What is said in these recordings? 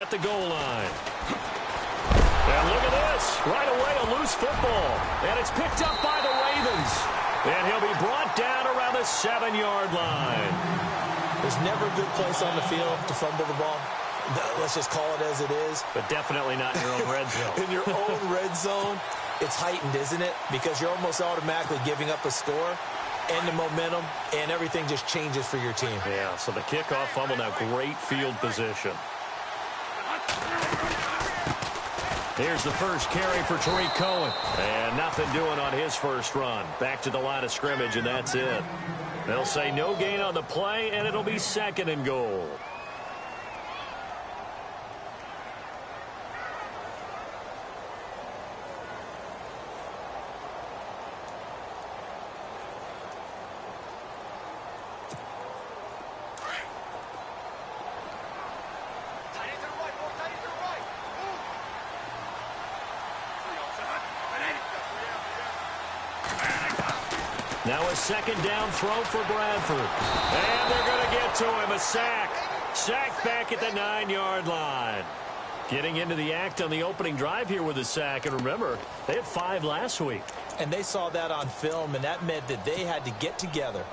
at the goal line. And look at this. Right away, a loose football. And it's picked up by the Ravens. And he'll be brought down around the 7-yard line. There's never a good place on the field to fumble the ball. Let's just call it as it is. But definitely not in your own red zone. In your own red zone, it's heightened, isn't it? Because you're almost automatically giving up a score and the momentum, and everything just changes for your team. Yeah, so the kickoff fumble, now great field position. Here's the first carry for Tariq Cohen. And nothing doing on his first run. Back to the line of scrimmage, and that's it. They'll say no gain on the play, and it'll be 2nd and goal. Now a 2nd down throw for Bradford. And they're going to get to him. A sack. Sacked back at the 9-yard line. Getting into the act on the opening drive here with a sack. And remember, they had 5 last week. And they saw that on film, and that meant that they had to get together.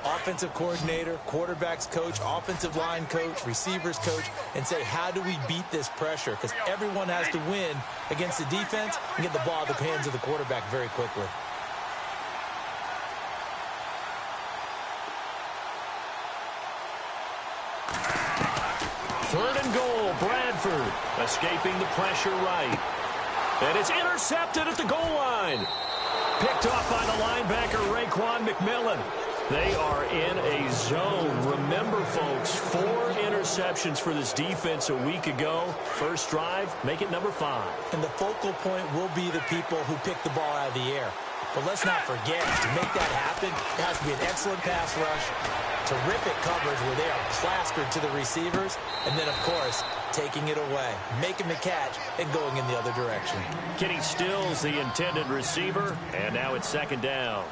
Offensive coordinator, quarterbacks coach, offensive line coach, receivers coach, and say, how do we beat this pressure? Because everyone has to win against the defense and get the ball out of the hands of the quarterback very quickly. Third and goal, Bradford escaping the pressure right. And it's intercepted at the goal line. Picked off by the linebacker, Raekwon McMillan. They are in a zone. Remember, folks, 4 interceptions for this defense a week ago. First drive, make it number 5. And the focal point will be the people who pick the ball out of the air. But let's not forget, to make that happen, it has to be an excellent pass rush, terrific coverage where they are plastered to the receivers, and then, of course, taking it away, making the catch, and going in the other direction. Kenny Stills, the intended receiver, and now it's 2nd down.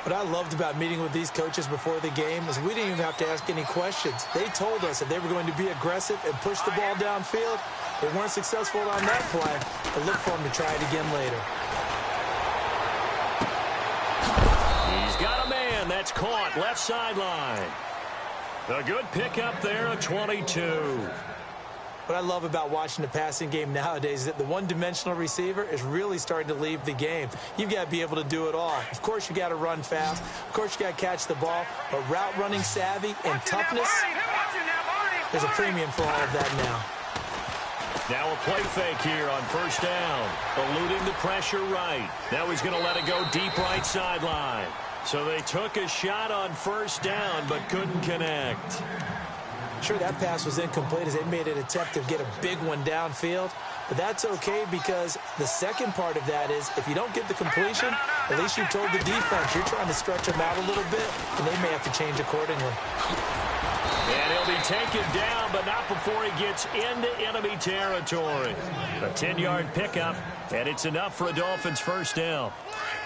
What I loved about meeting with these coaches before the game is we didn't even have to ask any questions. They told us that they were going to be aggressive and push the ball downfield. They weren't successful on that play, but look for them to try it again later. He's got a man. That's caught. Left sideline. A good pickup there, a 22. What I love about watching the passing game nowadays is that the one-dimensional receiver is really starting to leave the game. You've got to be able to do it all. Of course, you got to run fast. Of course, you got to catch the ball. But route running savvy and toughness, there's a premium for all of that now. Now a play fake here on first down. Eluding the pressure right. Now he's going to let it go deep right sideline. So they took a shot on first down but couldn't connect. Sure, that pass was incomplete as they made an attempt to get a big one downfield. But that's okay because the second part of that is if you don't get the completion, at least you've told the defense you're trying to stretch them out a little bit, and they may have to change accordingly. And he'll be taken down, but not before he gets into enemy territory. A 10-yard pickup, and it's enough for a Dolphins first down.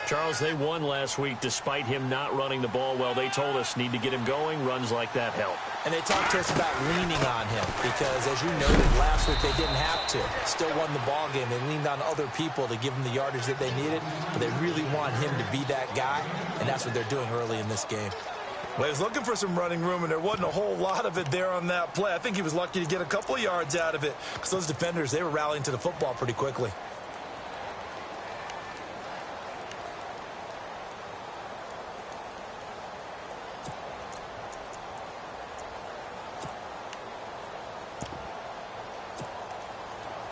Charles, they won last week despite him not running the ball well. They told us need to get him going. Runs like that help. And they talked to us about leaning on him because, as you noted, last week they didn't have to. Still won the ball game. They leaned on other people to give them the yardage that they needed, but they really want him to be that guy, and that's what they're doing early in this game. Well, he was looking for some running room, and there wasn't a whole lot of it there on that play. I think he was lucky to get a couple of yards out of it because those defenders, they were rallying to the football pretty quickly.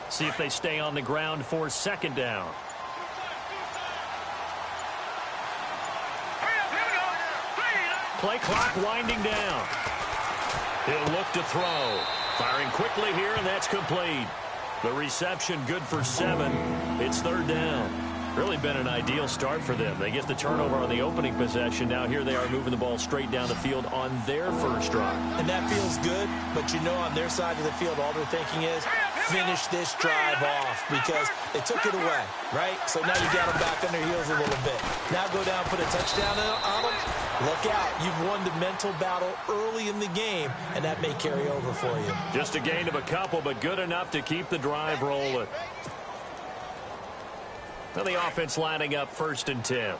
See if they stay on the ground for second down. Play clock winding down. He'll look to throw. Firing quickly here, and that's complete. The reception good for 7. It's third down. Really been an ideal start for them. They get the turnover on the opening possession. Now here they are moving the ball straight down the field on their first drive. And that feels good, but you know on their side of the field all they're thinking is finish this drive off because they took it away, right? So now you got them back on their heels a little bit. Now go down, put a touchdown on them. Look out. You've won the mental battle early in the game, and that may carry over for you. Just a gain of a couple, but good enough to keep the drive rolling. Now the offense lining up 1st and 10.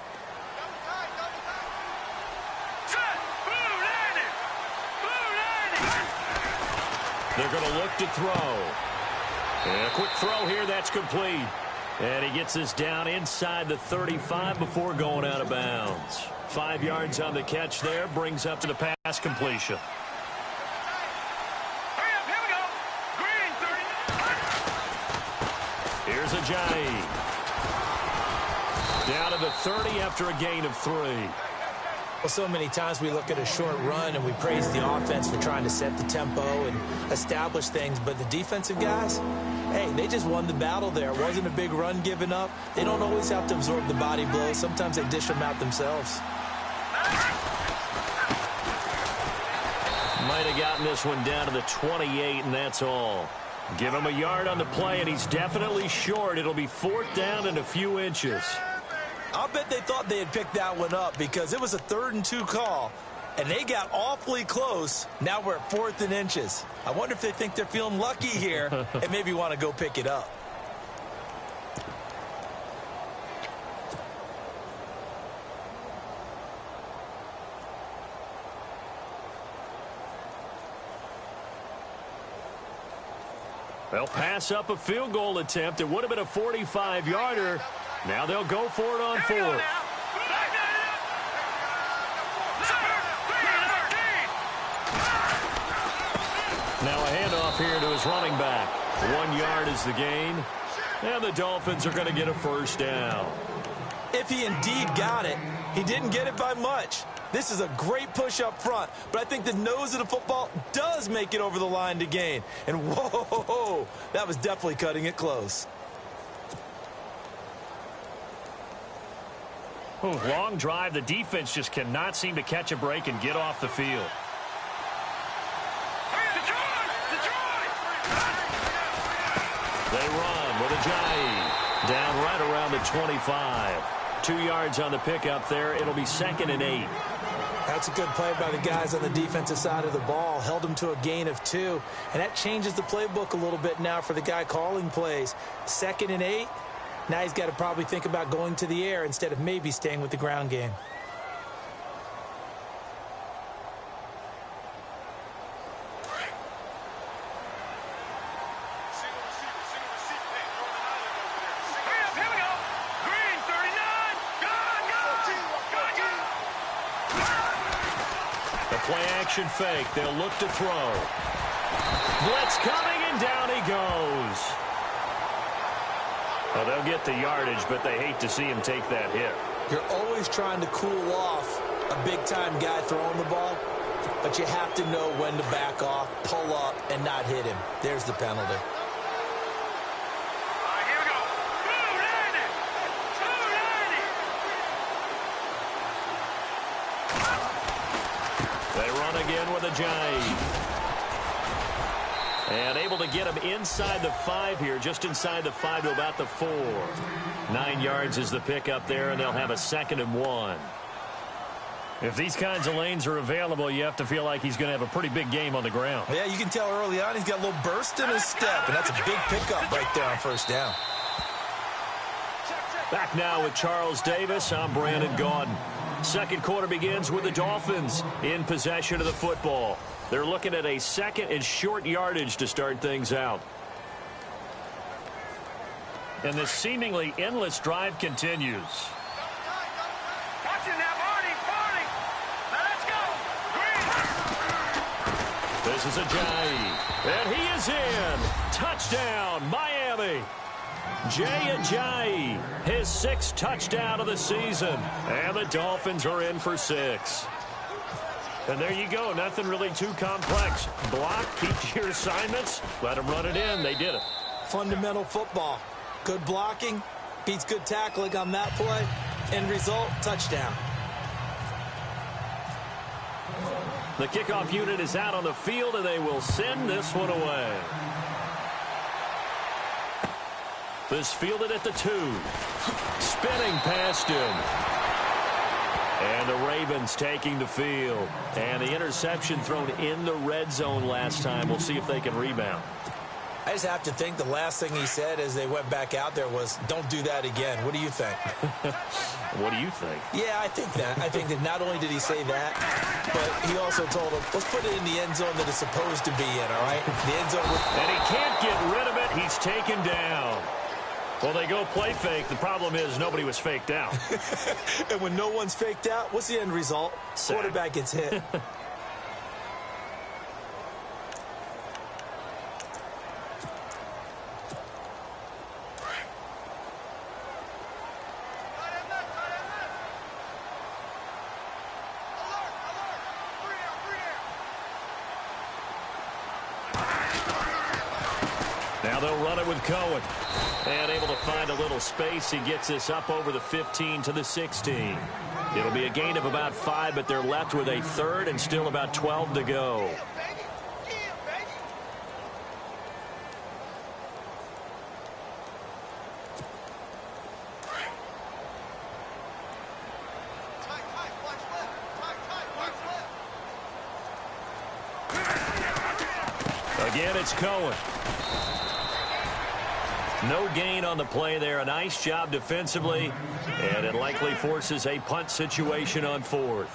They're going to look to throw. And a quick throw here, that's complete. And he gets this down inside the 35 before going out of bounds. 5 yards on the catch there, brings up to the pass completion. Here's Ajayi. Down to the 30 after a gain of 3. Well, so many times we look at a short run and we praise the offense for trying to set the tempo and establish things, but the defensive guys, hey, they just won the battle there. It wasn't a big run given up. They don't always have to absorb the body blows. Sometimes they dish them out themselves. Might have gotten this one down to the 28, and that's all. Give him a yard on the play, and he's definitely short. It'll be 4th down and a few inches. I'll bet they thought they had picked that one up because it was a 3rd and 2 call, and they got awfully close. Now we're at 4th and inches. I wonder if they think they're feeling lucky here and maybe want to go pick it up. They'll pass up a field goal attempt. It would have been a 45-yarder. Now they'll go for it on 4th. Now a handoff here to his running back. 1 yard is the gain. And the Dolphins are going to get a 1st down. If he indeed got it, he didn't get it by much. This is a great push up front, but I think the nose of the football does make it over the line to gain. And whoa, that was definitely cutting it close. Long drive. The defense just cannot seem to catch a break and get off the field. They run with Ajayi. Down right around the 25. 2 yards on the pickup there. It'll be 2nd and 8. That's a good play by the guys on the defensive side of the ball. Held them to a gain of 2. And that changes the playbook a little bit now for the guy calling plays. 2nd and 8. Now he's got to probably think about going to the air instead of maybe staying with the ground game. Play-action fake. They'll look to throw. Blitz coming, and down he goes. Well, they'll get the yardage, but they hate to see him take that hit. You're always trying to cool off a big-time guy throwing the ball, but you have to know when to back off, pull up, and not hit him. There's the penalty. Again with Ajayi. And able to get him inside the 5 here, just inside the 5 to about the 4. 9 yards is the pickup there, and they'll have a 2nd and 1. If these kinds of lanes are available, you have to feel like he's going to have a pretty big game on the ground. Yeah, you can tell early on he's got a little burst in his step, and that's a big pickup right there on 1st down. Back now with Charles Davis. I'm Brandon Gaudin. Second quarter begins with the Dolphins in possession of the football. They're looking at a 2nd and short yardage to start things out. And this seemingly endless drive continues. This is Ajayi, and he is in. Touchdown, Miami. Jay Ajayi, his 6th touchdown of the season. And the Dolphins are in for 6. And there you go. Nothing really too complex. Block, keep to your assignments, let them run it in. They did it. Fundamental football. Good blocking beats good tackling on that play. End result, touchdown. The kickoff unit is out on the field, and they will send this one away. This fielded at the 2. Spinning past him. And the Ravens taking the field. And the interception thrown in the red zone last time. We'll see if they can rebound. I just have to think the last thing he said as they went back out there was, don't do that again. What do you think? What do you think? Yeah, I think that. I think that not only did he say that, but he also told him, let's put it in the end zone that it's supposed to be in, all right? The end zone. And he can't get rid of it. He's taken down. Well, they go play fake. The problem is nobody was faked out. And when no one's faked out, what's the end result? Sack. Quarterback gets hit. Now they'll run it with Cohen. And able to find a little space. He gets this up over the 15 to the 16. It'll be a gain of about 5, but they're left with a third and still about 12 to go. Again, it's Cohen. No gain on the play there. A nice job defensively, and it likely forces a punt situation on 4th.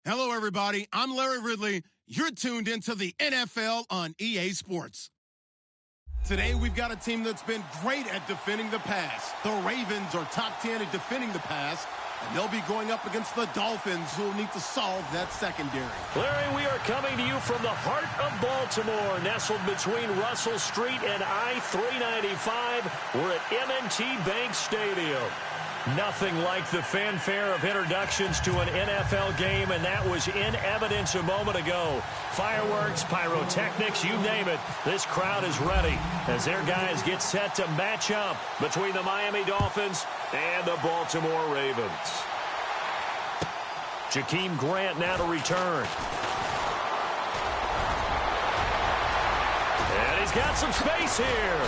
Hello, everybody. I'm Larry Ridley. You're tuned into the NFL on EA Sports. Today, we've got a team that's been great at defending the pass. The Ravens are top 10 at defending the pass, and they'll be going up against the Dolphins, who will need to solve that secondary. Larry, we are coming to you from the heart of Baltimore, nestled between Russell Street and I-395. We're at M&T Bank Stadium. Nothing like the fanfare of introductions to an NFL game, and that was in evidence a moment ago. Fireworks, pyrotechnics, you name it. This crowd is ready as their guys get set to match up between the Miami Dolphins and the Baltimore Ravens. Jakeem Grant now to return. And he's got some space here.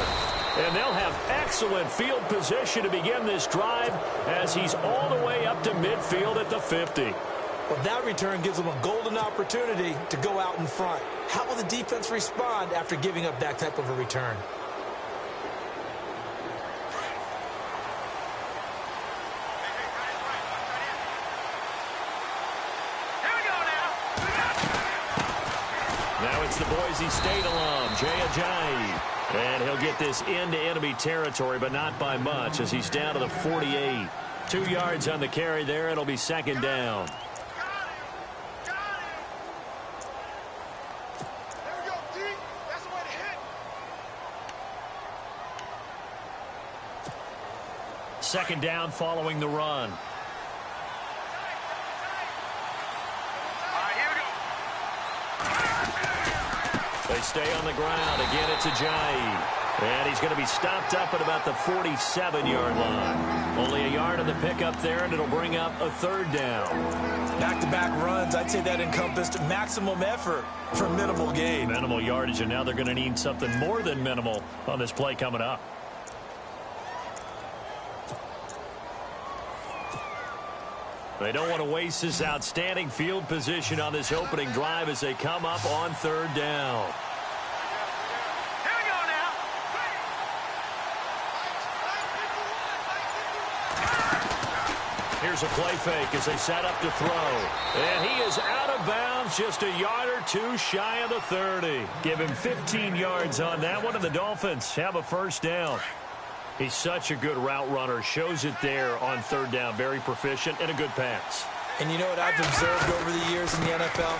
And they'll have excellent field position to begin this drive as he's all the way up to midfield at the 50. Well, that return gives them a golden opportunity to go out in front. How will the defense respond after giving up that type of a return? Now it's the Boise State alum, Jay Ajayi. And he'll get this into enemy territory, but not by much, as he's down to the 48. 2 yards on the carry there. It'll be second down. Second down following the run. They stay on the ground. Again, it's Ajayi. And he's going to be stopped up at about the 47-yard line. Only a yard on the pickup there, and it'll bring up a third down. Back-to-back runs, I'd say that encompassed maximum effort for minimal gain. Minimal yardage, and now they're going to need something more than minimal on this play coming up. They don't want to waste this outstanding field position on this opening drive as they come up on third down. Here we go now. Here's a play fake as they set up to throw. And he is out of bounds, just a yard or two shy of the 30. Give him 15 yards on that one, and the Dolphins have a first down. He's such a good route runner. Shows it there on third down. Very proficient and a good pass. And you know what I've observed over the years in the NFL?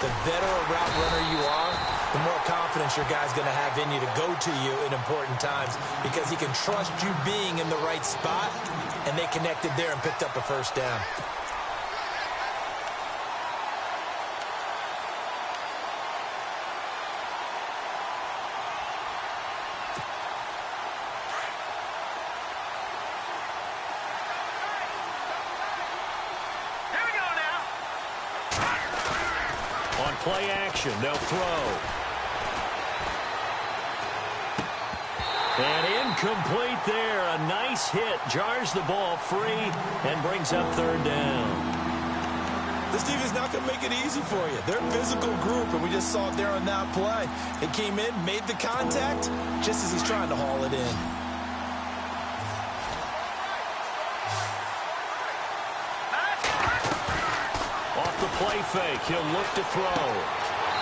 The better a route runner you are, the more confidence your guy's going to have in you to go to you in important times because he can trust you being in the right spot, and they connected there and picked up a first down. Play action. They'll throw. And incomplete there. A nice hit. Jars the ball free and brings up third down. This defense is not going to make it easy for you. They're a physical group, and we just saw it there on that play. It came in, made the contact, just as he's trying to haul it in. Play fake. He'll look to throw.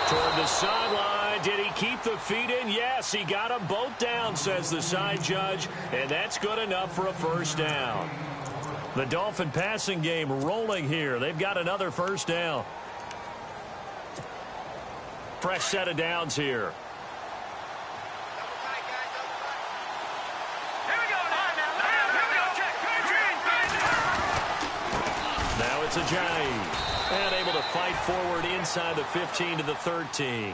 Toward the sideline. Did he keep the feet in? Yes, he got them both down, says the side judge. And that's good enough for a first down. The Dolphin passing game rolling here. They've got another first down. Fresh set of downs here. Now it's Ajayi. And able to fight forward inside the 15 to the 13.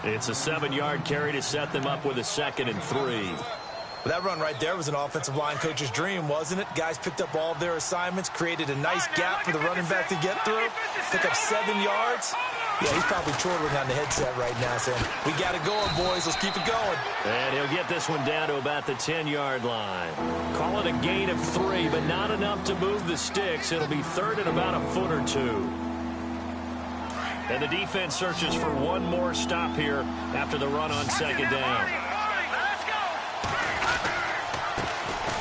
It's a 7-yard carry to set them up with a 2nd and 3. Well, that run right there was an offensive line coach's dream, wasn't it? Guys picked up all of their assignments, created a nice gap for the running back to get through, pick up 7 yards. Yeah, he's probably chortling on the headset right now saying, we got it going, boys. Let's keep it going. And he'll get this one down to about the 10-yard line. Call it a gain of 3, but not enough to move the sticks. It'll be third and about a foot or two. And the defense searches for one more stop here after the run on second down.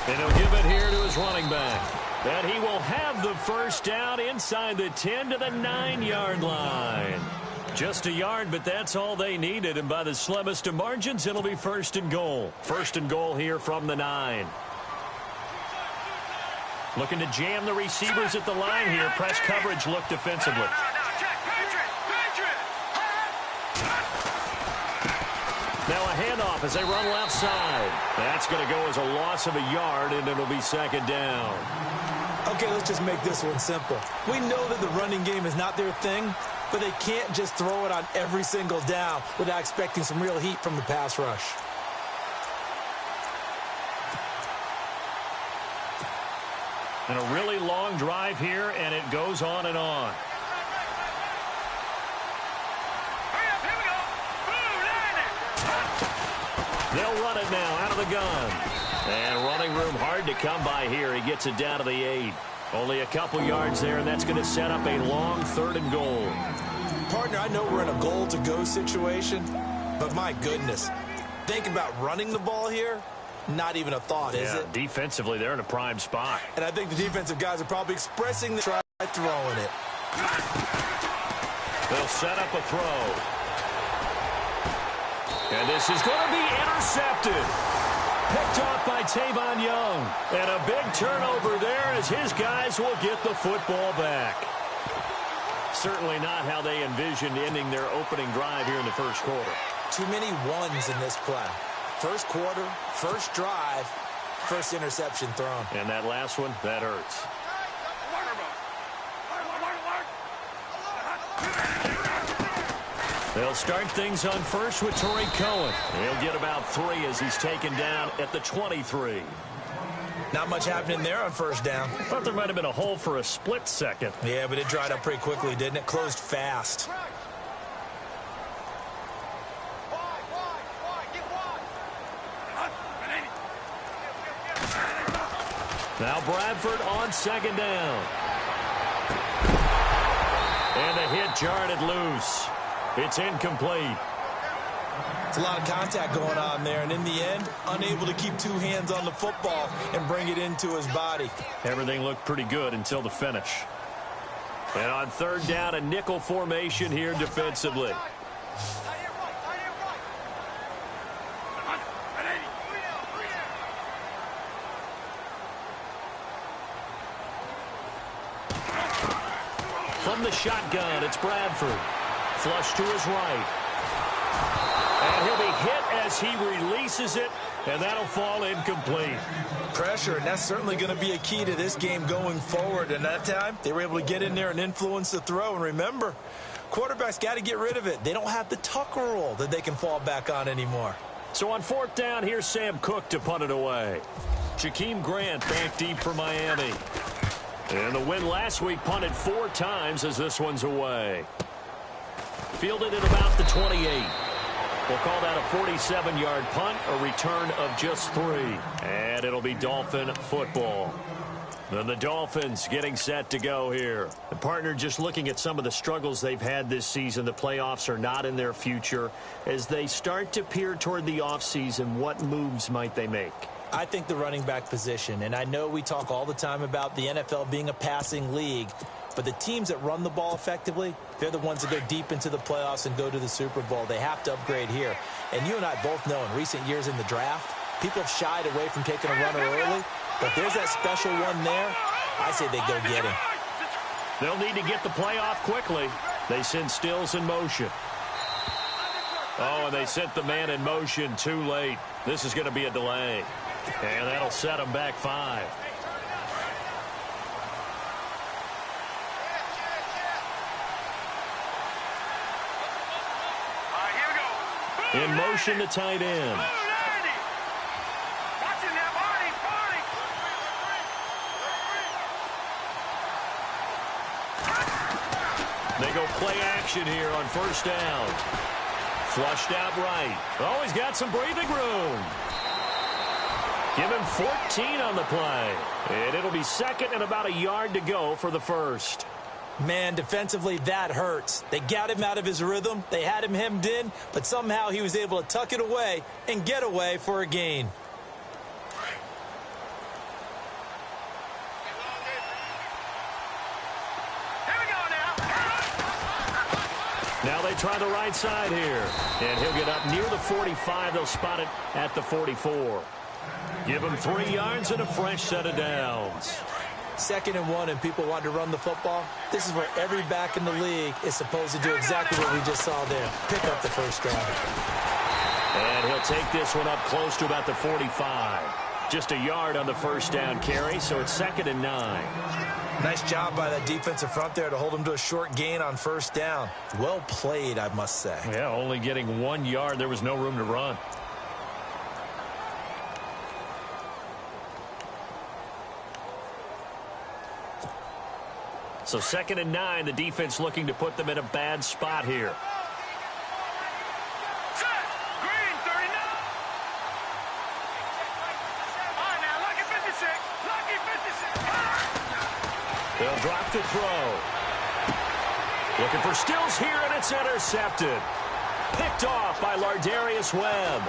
And he'll give it here to his running back. And he will have the first down inside the 10 to the 9-yard line. Just a yard, but that's all they needed. And by the slimmest of margins, it'll be 1st and goal. 1st and goal here from the 9. Looking to jam the receivers at the line here. Press coverage look defensively. Now a handoff as they run left side. That's going to go as a loss of a yard, and it'll be 2nd down. Okay, let's just make this one simple. We know that the running game is not their thing, but they can't just throw it on every single down without expecting some real heat from the pass rush. And a really long drive here, and it goes on and on. They'll run it now out of the gun. And running room hard to come by here. He gets it down to the 8. Only a couple yards there, and that's going to set up a long 3rd and goal. Partner, I know we're in a goal-to-go situation, but my goodness, thinking about running the ball here, not even a thought, is it? Defensively, they're in a prime spot. And I think the defensive guys are probably expressing the try throwing it. They'll set up a throw. And this is going to be intercepted. Picked off by Tavon Young. And a big turnover there as his guys will get the football back. Certainly not how they envisioned ending their opening drive here in the 1st quarter. Too many ones in this play. 1st quarter, 1st drive, 1st interception thrown. And that last one, that hurts. They'll start things on 1st with Torrey Cohen. He'll get about 3 as he's taken down at the 23. Not much happening there on 1st down. Thought there might have been a hole for a split second. Yeah, but it dried up pretty quickly, didn't it? Closed fast. Now Bradford on 2nd down. And the hit jarred it loose. It's incomplete. It's a lot of contact going on there, and in the end, unable to keep 2 hands on the football and bring it into his body. Everything looked pretty good until the finish. And on 3rd down, a nickel formation here defensively. From the shotgun, it's Bradford. Flush to his right. And he'll be hit as he releases it, and that'll fall incomplete. Pressure, and that's certainly going to be a key to this game going forward. And that time, they were able to get in there and influence the throw. And remember, quarterbacks got to get rid of it. They don't have the Tucker rule that they can fall back on anymore. So on 4th down, here's Sam Cook to punt it away. Jakeem Grant back deep for Miami. And the win last week punted 4 times as this one's away. Fielded at about the 28. We'll call that a 47-yard punt, a return of just 3. And it'll be Dolphin football. Then the Dolphins getting set to go here. The partner just looking at some of the struggles they've had this season. The playoffs are not in their future. As they start to peer toward the offseason, what moves might they make? I think the running back position, and I know we talk all the time about the NFL being a passing league, but the teams that run the ball effectively, they're the ones that go deep into the playoffs and go to the Super Bowl. They have to upgrade here. And you and I both know in recent years in the draft, people have shied away from taking a runner early, but if there's that special one there, I say they go get him. They'll need to get the play off quickly. They send Stills in motion. Oh, and they sent the man in motion too late. This is going to be a delay. And that'll set them back 5. In motion to tight end. They go play action here on 1st down. Flushed out right. Oh, he's got some breathing room. Give him 14 on the play. And it'll be 2nd and about a yard to go for the 1st. Man, defensively, that hurts. They got him out of his rhythm. They had him hemmed in, but somehow he was able to tuck it away and get away for a gain. Now they try the right side here. And he'll get up near the 45. They'll spot it at the 44. Give him 3 yards and a fresh set of downs. 2nd and 1, and people want to run the football. This is where every back in the league is supposed to do exactly what we just saw there. Pick up the first down. And he'll take this one up close to about the 45. Just a yard on the first down carry, so it's 2nd and 9. Nice job by that defensive front there to hold him to a short gain on first down. Well played, I must say. Yeah, only getting 1 yard. There was no room to run. So 2nd and 9, the defense looking to put them in a bad spot here. Green, 39. All right, now, lucky 56. Lucky 56. They'll drop the throw. Looking for Stills here, and it's intercepted. Picked off by Lardarius Webb.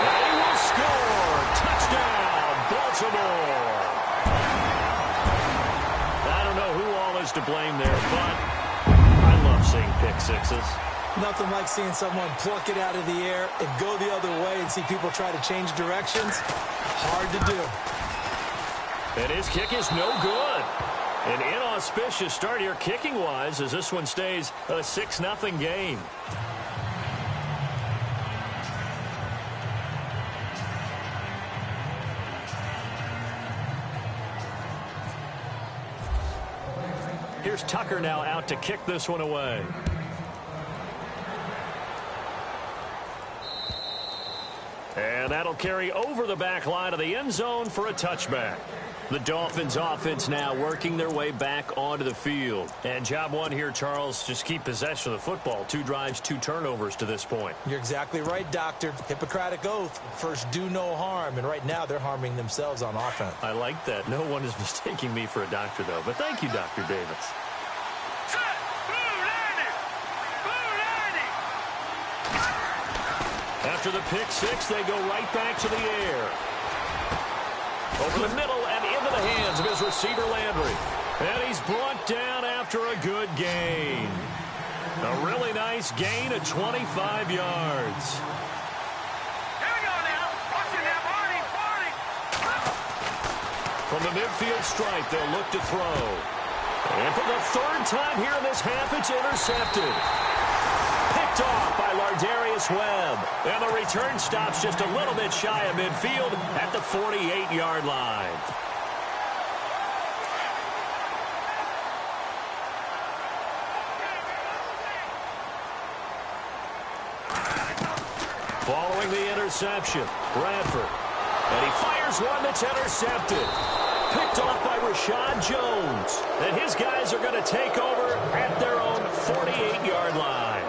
They will score. Touchdown, Baltimore. To blame there, but I love seeing pick sixes. Nothing like seeing someone pluck it out of the air and go the other way and see people try to change directions. Hard to do. And his kick is no good. An inauspicious start here kicking-wise as this one stays a 6-0 game. Here's Tucker now out to kick this one away. And that'll carry over the back line of the end zone for a touchback. The Dolphins offense now working their way back onto the field. And job one here, Charles, just keep possession of the football. 2 drives, 2 turnovers to this point. You're exactly right, Doctor. Hippocratic oath. First, do no harm. And right now, they're harming themselves on offense. I like that. No one is mistaking me for a doctor, though. But thank you, Dr. Davis. After the pick six, they go right back to the air. Over the middle and into the hands of his receiver, Landry. And he's brought down after a good gain. A really nice gain of 25 yards. Here we go now. Watch it now, Barney. From the midfield stripe, they'll look to throw. And for the 3rd time here in this half, it's intercepted. Picked off by Lardarius Webb. And the return stops just a little bit shy of midfield at the 48-yard line. Following the interception, Bradford. And he fires one that's intercepted. Picked off by Rashad Jones. And his guys are going to take over at their own 48-yard line.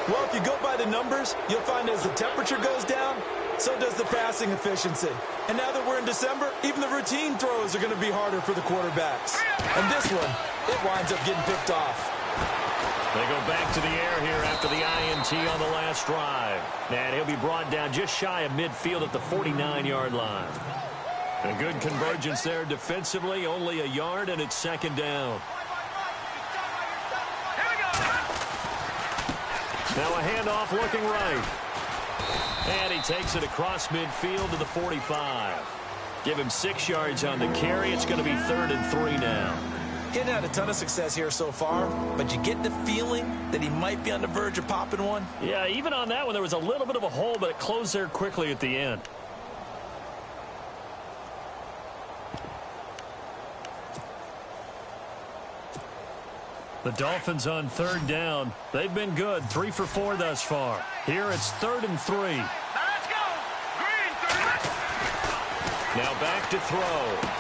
Well, if you go by the numbers, you'll find as the temperature goes down, so does the passing efficiency. And now that we're in December, even the routine throws are going to be harder for the quarterbacks. And this one, it winds up getting picked off. They go back to the air here after the INT on the last drive. And he'll be brought down just shy of midfield at the 49-yard line. A good convergence there defensively, only a yard, and it's 2nd down. Now a handoff looking right. And he takes it across midfield to the 45. Give him 6 yards on the carry. It's going to be 3rd and 3 now. He hadn't had a ton of success here so far, but you get the feeling that he might be on the verge of popping one. Yeah, even on that one, there was a little bit of a hole, but it closed there quickly at the end. The Dolphins on 3rd down. They've been good, 3 for 4 thus far. Here it's 3rd and 3. Now let's go. Green, 30. Now back to throw.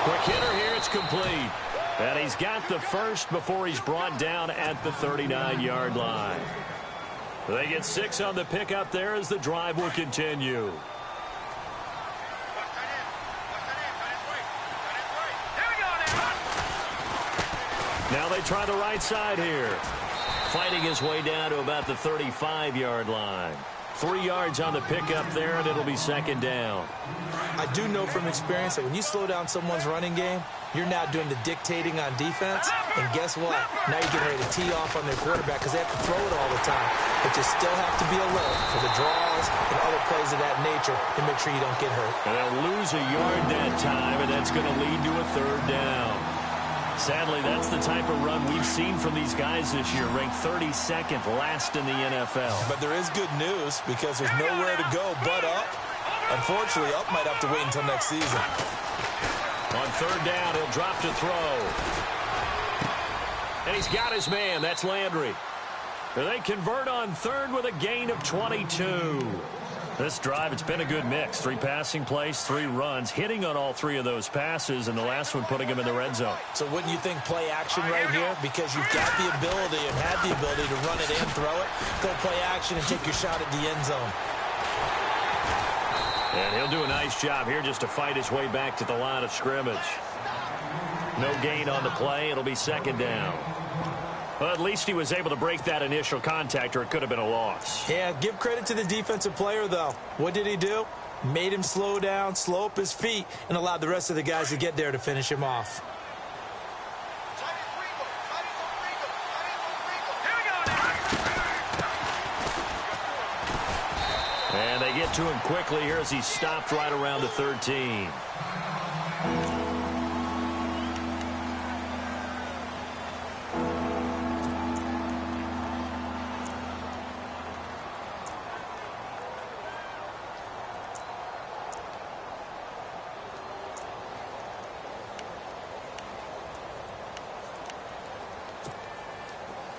Quick hitter here, it's complete. And he's got the first before he's brought down at the 39-yard line. They get 6 on the pickup there as the drive will continue. Now they try the right side here. Fighting his way down to about the 35-yard line. 3 yards on the pickup there, and it'll be second down. I do know from experience that when you slow down someone's running game, you're now doing the dictating on defense. And guess what? Now you're getting ready to tee off on their quarterback because they have to throw it all the time. But you still have to be alert for the draws and other plays of that nature to make sure you don't get hurt. And they'll lose a yard that time, and that's going to lead to a third down. Sadly, that's the type of run we've seen from these guys this year, ranked 32nd last in the NFL. But there is good news because there's nowhere to go but up. Unfortunately, up might have to wait until next season. On third down, he'll drop to throw. And he's got his man. That's Landry. They convert on third with a gain of 22. This drive, it's been a good mix. 3 passing plays, 3 runs, hitting on all 3 of those passes, and the last one putting him in the red zone. So wouldn't you think play action right here? Because you've got the ability and had the ability to run it and throw it. Go play action and take your shot at the end zone. And he'll do a nice job here just to fight his way back to the line of scrimmage. No gain on the play. It'll be second down. Well, at least he was able to break that initial contact, or it could have been a loss. Yeah, give credit to the defensive player, though. What did he do? Made him slow down, slow up his feet, and allowed the rest of the guys to get there to finish him off. And they get to him quickly here as he stopped right around the 13.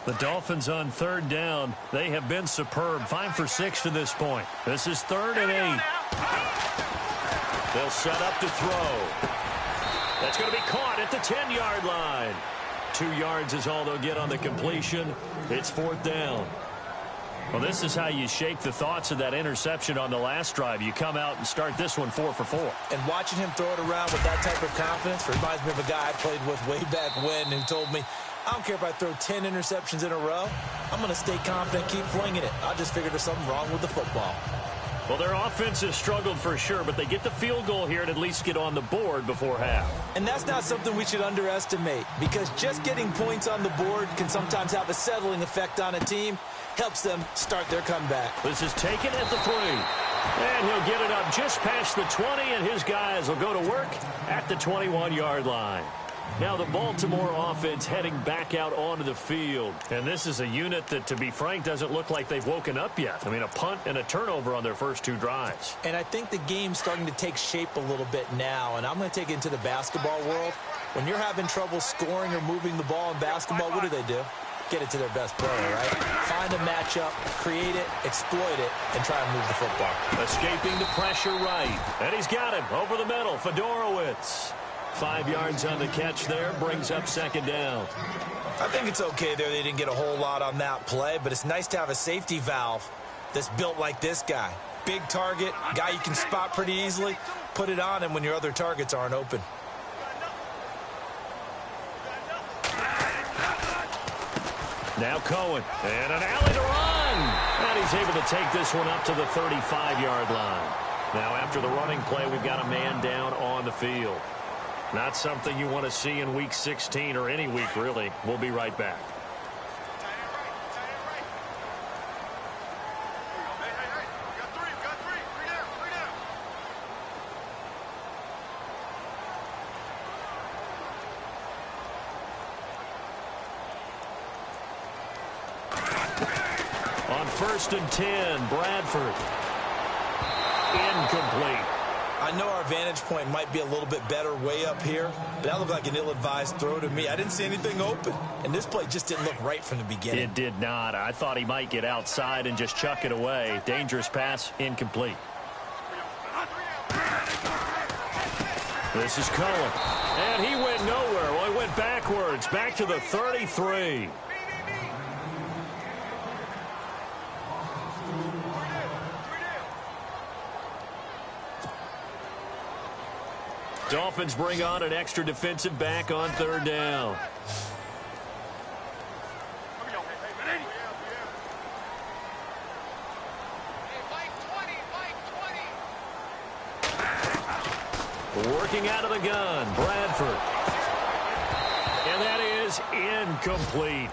The Dolphins on third down. They have been superb. 5 for 6 to this point. This is 3rd and 8. They'll set up to throw. That's going to be caught at the 10-yard line. 2 yards is all they'll get on the completion. It's 4th down. Well, this is how you shake the thoughts of that interception on the last drive. You come out and start this one 4 for 4. And watching him throw it around with that type of confidence reminds me of a guy I played with way back when who told me, I don't care if I throw 10 interceptions in a row. I'm going to stay confident, keep flinging it. I just figured there's something wrong with the football. Well, their offense has struggled for sure, but they get the field goal here and at least get on the board before half. And that's not something we should underestimate, because just getting points on the board can sometimes have a settling effect on a team. Helps them start their comeback. This is taken at the 3. And he'll get it up just past the 20, and his guys will go to work at the 21-yard line. Now the Baltimore offense heading back out onto the field. And this is a unit that, to be frank, doesn't look like they've woken up yet. I mean, a punt and a turnover on their first 2 drives. And I think the game's starting to take shape a little bit now. And I'm going to take it into the basketball world. When you're having trouble scoring or moving the ball in basketball, what do? Get it to their best player, right? Find a matchup, create it, exploit it, and try and move the football. Escaping the pressure right. And he's got him over the middle. Fedorowicz. 5 yards on the catch there, brings up second down. I think it's okay there. They didn't get a whole lot on that play, but it's nice to have a safety valve that's built like this guy. Big target, guy you can spot pretty easily. Put it on him when your other targets aren't open. Now Cohen, and an alley to run. And he's able to take this one up to the 35-yard line. Now after the running play, we've got a man down on the field. Not something you want to see in Week 16 or any week, really. We'll be right back. On 1st and 10, Bradford. Incomplete. I know our vantage point might be a little bit better way up here, but that looked like an ill-advised throw to me. I didn't see anything open, and this play just didn't look right from the beginning. It did not. I thought he might get outside and just chuck it away. Dangerous pass, incomplete. This is Cohen, and he went nowhere. Well, he went backwards, back to the 33. Dolphins bring on an extra defensive back on 3rd down. Working out of the gun, Bradford. And that is incomplete.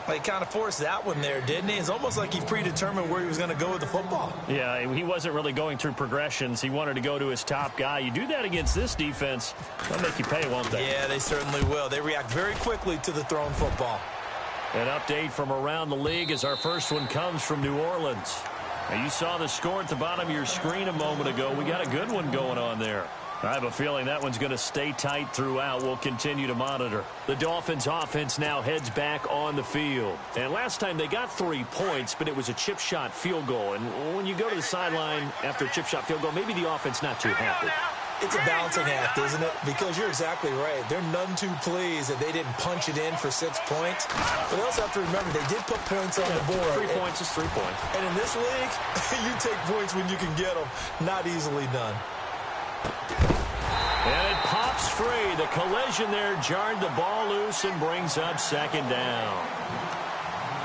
Well, he kind of forced that one there, didn't he? It's almost like he predetermined where he was going to go with the football. Yeah, he wasn't really going through progressions. He wanted to go to his top guy. You do that against this defense, they'll make you pay, won't they? Yeah, they certainly will. They react very quickly to the thrown football. An update from around the league as our first one comes from New Orleans. Now, you saw the score at the bottom of your screen a moment ago. We got a good one going on there. I have a feeling that one's going to stay tight throughout. We'll continue to monitor. The Dolphins offense now heads back on the field. And last time they got 3 points, but it was a chip shot field goal. And when you go to the sideline after a chip shot field goal, maybe the offense not too happy. It's a balancing act, isn't it? Because you're exactly right. They're none too pleased that they didn't punch it in for 6 points. But they also have to remember they did put points on the board. 3 points is 3 points. And in this league, you take points when you can get them. Not easily done. And it pops free. The collision there jarred the ball loose and brings up second down.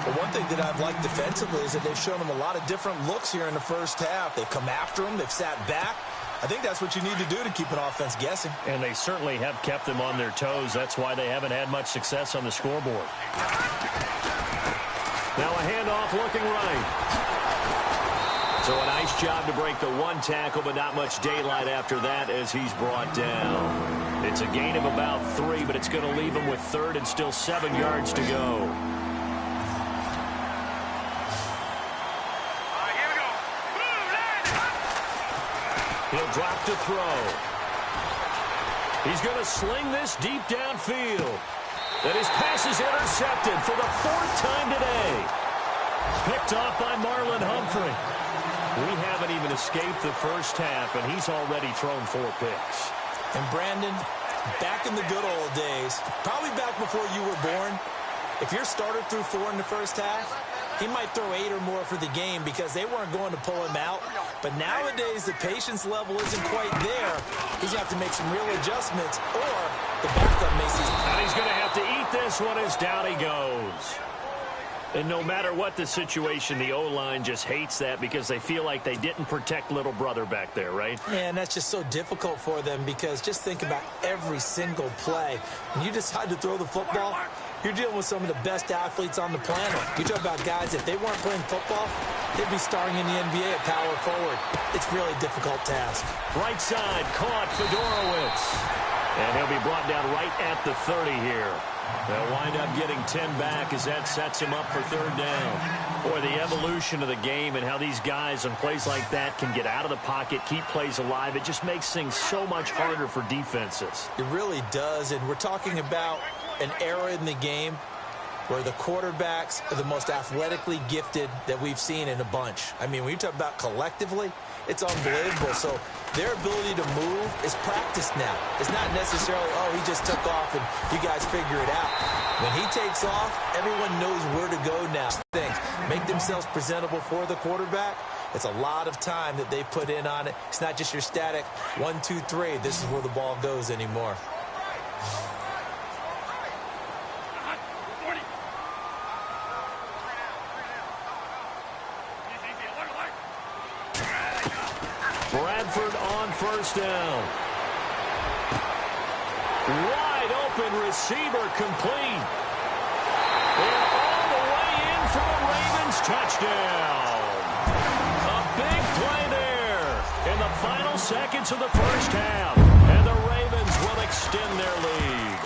Well, one thing that I've liked defensively is that they've shown them a lot of different looks here in the first half. They've come after them. They've sat back. I think that's what you need to do to keep an offense guessing. And they certainly have kept them on their toes. That's why they haven't had much success on the scoreboard. Now a handoff looking right. So a nice job to break the one tackle, but not much daylight after that as he's brought down. It's a gain of about 3, but it's going to leave him with 3rd and still 7 yards to go. Here we go. He'll drop to throw. He's going to sling this deep downfield. And his pass is intercepted for the 4th time today. Picked off by Marlon Humphrey. We haven't even escaped the first half, and he's already thrown 4 picks. And Brandon, back in the good old days, probably back before you were born, if your starter threw 4 in the first half, he might throw 8 or more for the game because they weren't going to pull him out. But nowadays, the patience level isn't quite there. He's going to have to make some real adjustments, or the backup may see. And he's going to have to eat this one as down he goes. And no matter what the situation, the O-line just hates that because they feel like they didn't protect little brother back there, right? Man, that's just so difficult for them because just think about every single play. When you decide to throw the football, you're dealing with some of the best athletes on the planet. You talk about guys, if they weren't playing football, they'd be starring in the NBA at power forward. It's a really difficult task. Right side, caught Fedorowicz. And he'll be brought down right at the 30 here. They'll wind up getting 10 back as that sets him up for 3rd down. Boy, the evolution of the game and how these guys on plays like that can get out of the pocket, keep plays alive, it just makes things so much harder for defenses. It really does, and we're talking about an era in the game where the quarterbacks are the most athletically gifted that we've seen in a bunch. I mean, when you talk about collectively, it's unbelievable. So their ability to move is practiced now. It's not necessarily, oh, he just took off and you guys figure it out. When he takes off, everyone knows where to go now. Things make themselves presentable for the quarterback. It's a lot of time that they put in on it. It's not just your static 1, 2, 3. This is where the ball goes anymore. Bradford on 1st down. Wide open receiver complete. And all the way in for a Ravens touchdown. A big play there in the final seconds of the first half. And the Ravens will extend their lead.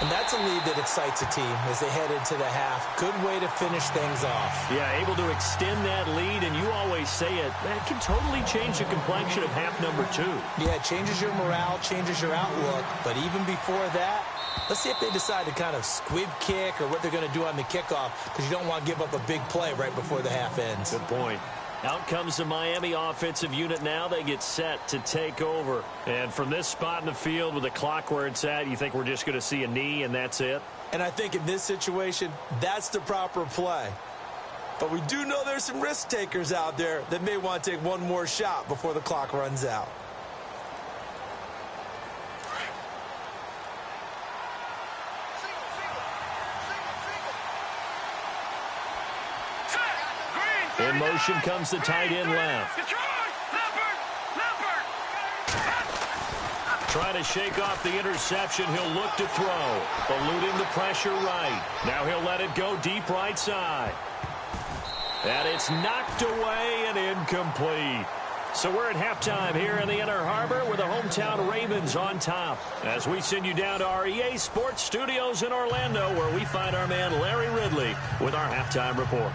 And that's a lead that excites a team as they head into the half. Good way to finish things off. Yeah, able to extend that lead, and you always say it, that can totally change the complexion of half number 2. Yeah, it changes your morale, changes your outlook. But even before that, let's see if they decide to kind of squib kick or what they're going to do on the kickoff, because you don't want to give up a big play right before the half ends. Good point. Out comes the Miami offensive unit now. They get set to take over. And from this spot in the field with the clock where it's at, you think we're just going to see a knee and that's it? And I think in this situation, that's the proper play. But we do know there's some risk takers out there that may want to take one more shot before the clock runs out. In motion comes the tight end left. Trying to shake off the interception. He'll look to throw. Eluding the pressure right. Now he'll let it go deep right side. And it's knocked away and incomplete. So we're at halftime here in the Inner Harbor with the hometown Ravens on top. As we send you down to our EA Sports Studios in Orlando, where we find our man Larry Ridley with our halftime report.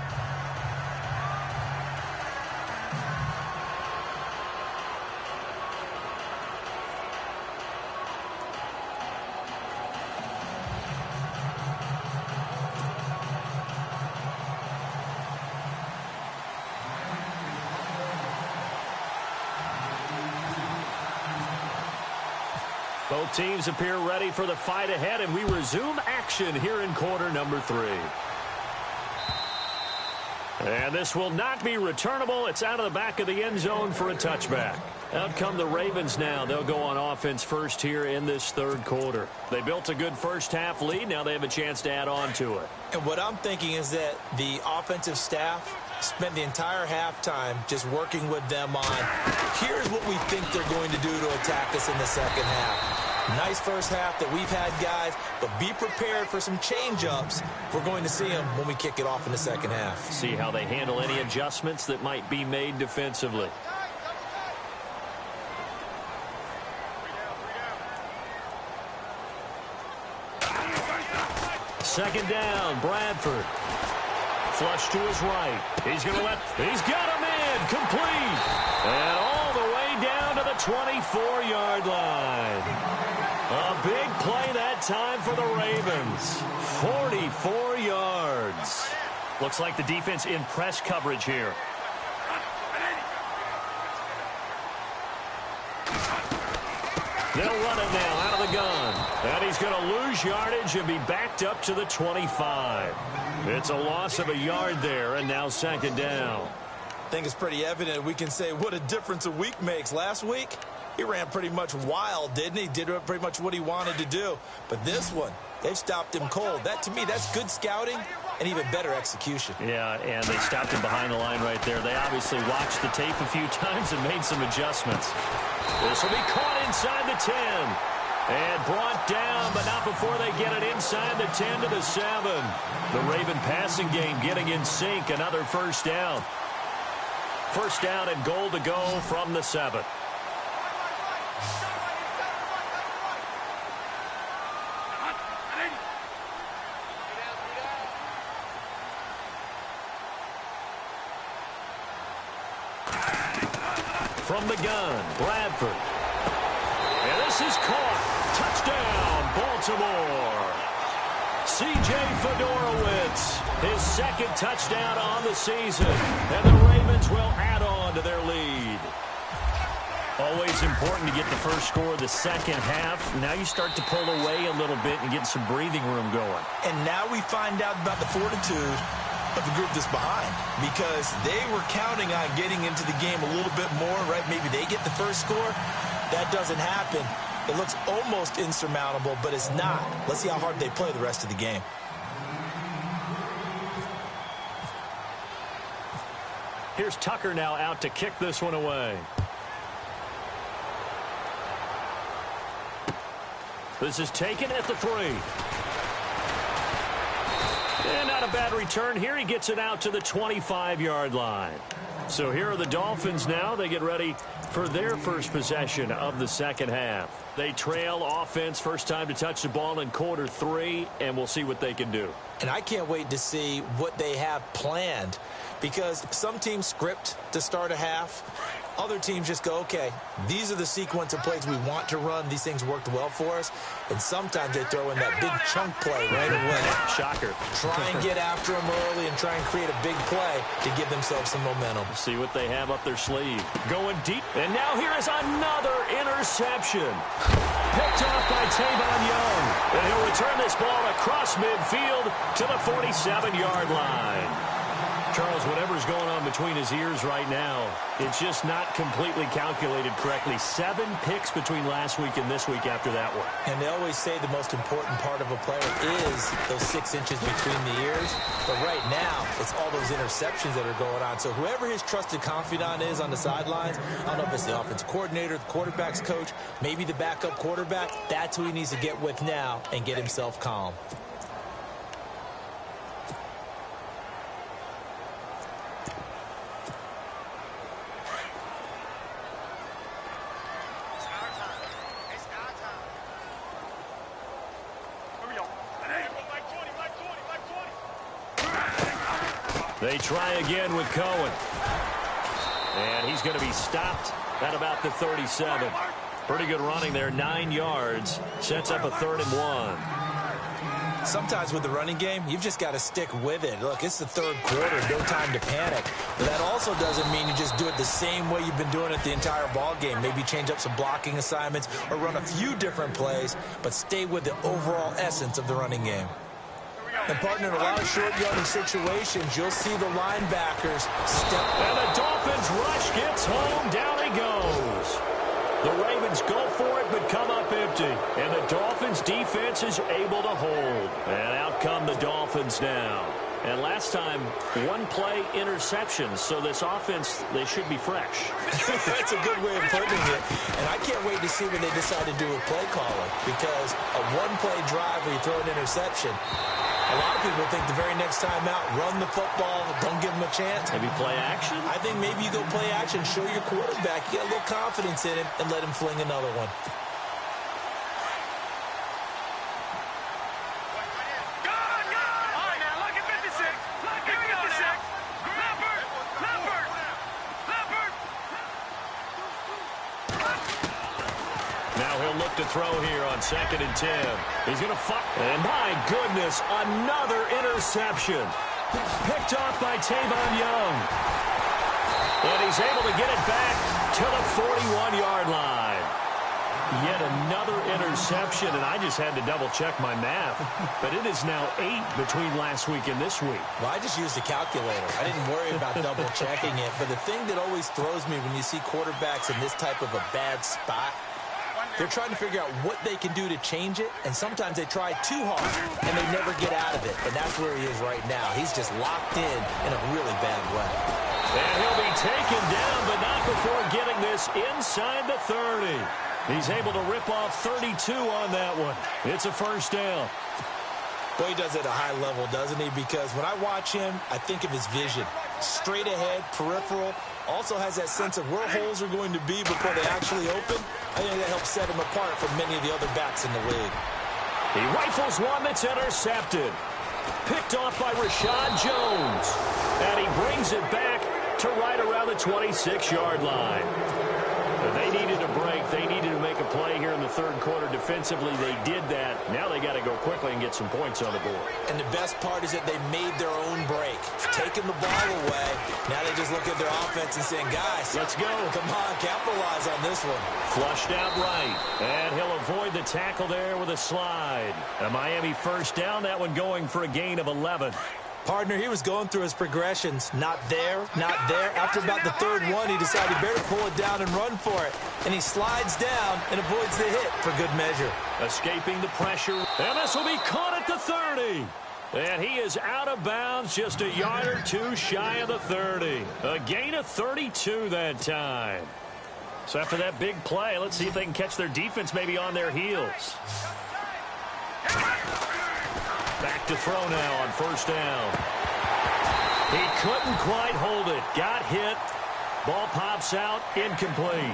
Both teams appear ready for the fight ahead, and we resume action here in quarter number 3. And this will not be returnable. It's out of the back of the end zone for a touchback. Out come the Ravens now. They'll go on offense first here in this third quarter. They built a good first-half lead. Now they have a chance to add on to it. And what I'm thinking is that the offensive staff spent the entire halftime just working with them on, here's what we think they're going to do to attack us in the second half. Nice first half that we've had, guys, but be prepared for some change-ups. We're going to see them when we kick it off in the second half. See how they handle any adjustments that might be made defensively. Second down, Bradford. Flush to his right. He's got him in, complete. And all the way down to the 24-yard line. A big play that time for the Ravens. 44 yards. Looks like the defense in press coverage here. They'll run it now out of the gun. And he's going to lose yardage and be backed up to the 25. It's a loss of a yard there, and now second down. I think it's pretty evident we can say what a difference a week makes. Last week, he ran pretty much wild, didn't he? Did pretty much what he wanted to do. But this one, they've stopped him cold. That, to me, that's good scouting and even better execution. Yeah, and they stopped him behind the line right there. They obviously watched the tape a few times and made some adjustments. This will be caught inside the 10. And brought down, but not before they get it inside the 10 to the 7. The Raven passing game getting in sync. Another first down. First down and goal to go from the 7. From the gun, Bradford. And this is caught. Touchdown, Baltimore. C.J. Fedorowicz, his second touchdown on the season. And the Ravens will add on to their lead. Always important to get the first score of the second half. Now you start to pull away a little bit and get some breathing room going. And now we find out about the fortitude of the group that's behind, because they were counting on getting into the game a little bit more, right? Maybe they get the first score. That doesn't happen. It looks almost insurmountable, but it's not. Let's see how hard they play the rest of the game. Here's Tucker now out to kick this one away. This is taken at the 3. And not a bad return here. He gets it out to the 25-yard line. So here are the Dolphins now. They get ready for their first possession of the second half. They trail offense, first time to touch the ball in quarter 3, and we'll see what they can do. And I can't wait to see what they have planned, because some teams script to start a half. Other teams just go, okay, these are the sequence of plays we want to run. These things worked well for us. And sometimes they throw in that big chunk play right away. Shocker. Try and get after them early and try and create a big play to give themselves some momentum. See what they have up their sleeve. Going deep. And now here is another interception. Picked off by Tavon Young. And he'll return this ball across midfield to the 47-yard line. Charles, whatever's going on between his ears right now, it's just not completely calculated correctly. 7 picks between last week and this week after that one. And they always say the most important part of a player is those 6 inches between the ears. But right now, it's all those interceptions that are going on. So whoever his trusted confidant is on the sidelines, I don't know if it's the offensive coordinator, the quarterback's coach, maybe the backup quarterback, that's who he needs to get with now and get himself calm. They try again with Cohen. And he's going to be stopped at about the 37. Pretty good running there, 9 yards. Sets up a 3rd and 1. Sometimes with the running game, you've just got to stick with it. Look, it's the 3rd quarter, no time to panic. But that also doesn't mean you just do it the same way you've been doing it the entire ball game. Maybe change up some blocking assignments or run a few different plays, but stay with the overall essence of the running game. And, partner, in a lot of short yardage situations, you'll see the linebackers step. And the Dolphins rush gets home. Down he goes. The Ravens go for it, but come up empty. And the Dolphins defense is able to hold. And out come the Dolphins now. And last time, 1-play interceptions. So this offense, they should be fresh. That's a good way of putting it. And I can't wait to see what they decide to do with play calling. Because a 1-play drive where you throw an interception, a lot of people think the very next time out, run the football, don't give him a chance. Maybe play action? I think maybe you go play action, show your quarterback, get a little confidence in him, and let him fling another one. To throw here on 2nd and 10. He's going to fuck. And my goodness, another interception. Picked off by Tavon Young. And he's able to get it back to the 41-yard line. Yet another interception, and I just had to double-check my math. But it is now 8 between last week and this week. Well, I just used a calculator. I didn't worry about double-checking it. But the thing that always throws me when you see quarterbacks in this type of a bad spot, they're trying to figure out what they can do to change it, and sometimes they try too hard, and they never get out of it. And that's where he is right now. He's just locked in a really bad way. And he'll be taken down, but not before getting this inside the 30. He's able to rip off 32 on that one. It's a 1st down. Boy, he does it at a high level, doesn't he? Because when I watch him, I think of his vision. Straight ahead, peripheral. Also has that sense of where holes are going to be before they actually open. I think that helps set him apart from many of the other backs in the league. He rifles one that's intercepted. Picked off by Rashad Jones. And he brings it back to right around the 26-yard line. They needed a break. They needed to make a play here in the 3rd quarter defensively. They did that. Now they got to go quickly and get some points on the board. And the best part is that they made their own break. Taking the ball away. Now they just look at their offense and saying, guys, let's go. Come on, capitalize on this one. Flushed out right. And he'll avoid the tackle there with a slide. A Miami 1st down. That one going for a gain of 11. Partner, he was going through his progressions. Not there, not there. After about the 3rd one, he decided he better pull it down and run for it. And he slides down and avoids the hit for good measure. Escaping the pressure. And this will be caught at the 30. And he is out of bounds, just a yard or two shy of the 30. A gain of 32 that time. So after that big play, let's see if they can catch their defense maybe on their heels. Back to throw now on 1st down. He couldn't quite hold it. Got hit. Ball pops out. Incomplete.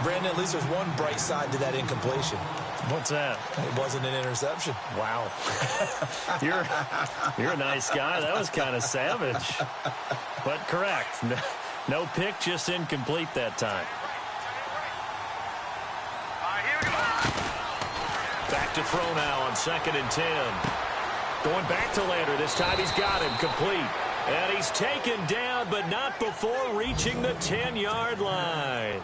Brandon, at least there's one bright side to that incompletion. What's that? It wasn't an interception. Wow. You're a nice guy. That was kind of savage. But correct. No pick, just incomplete that time. Back to throw now on 2nd and 10. Going back to Lander. This time he's got him complete. And he's taken down, but not before reaching the 10-yard line.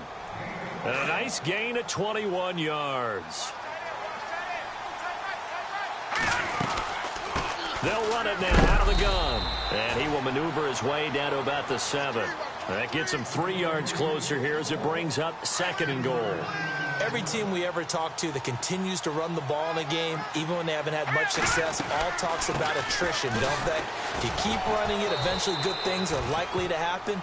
And a nice gain of 21 yards. They'll run it now out of the gun. And he will maneuver his way down to about the 7. That gets him 3 yards closer here as it brings up 2nd and goal. Every team we ever talk to that continues to run the ball in a game, even when they haven't had much success, all talks about attrition, don't they? If you keep running it, eventually good things are likely to happen.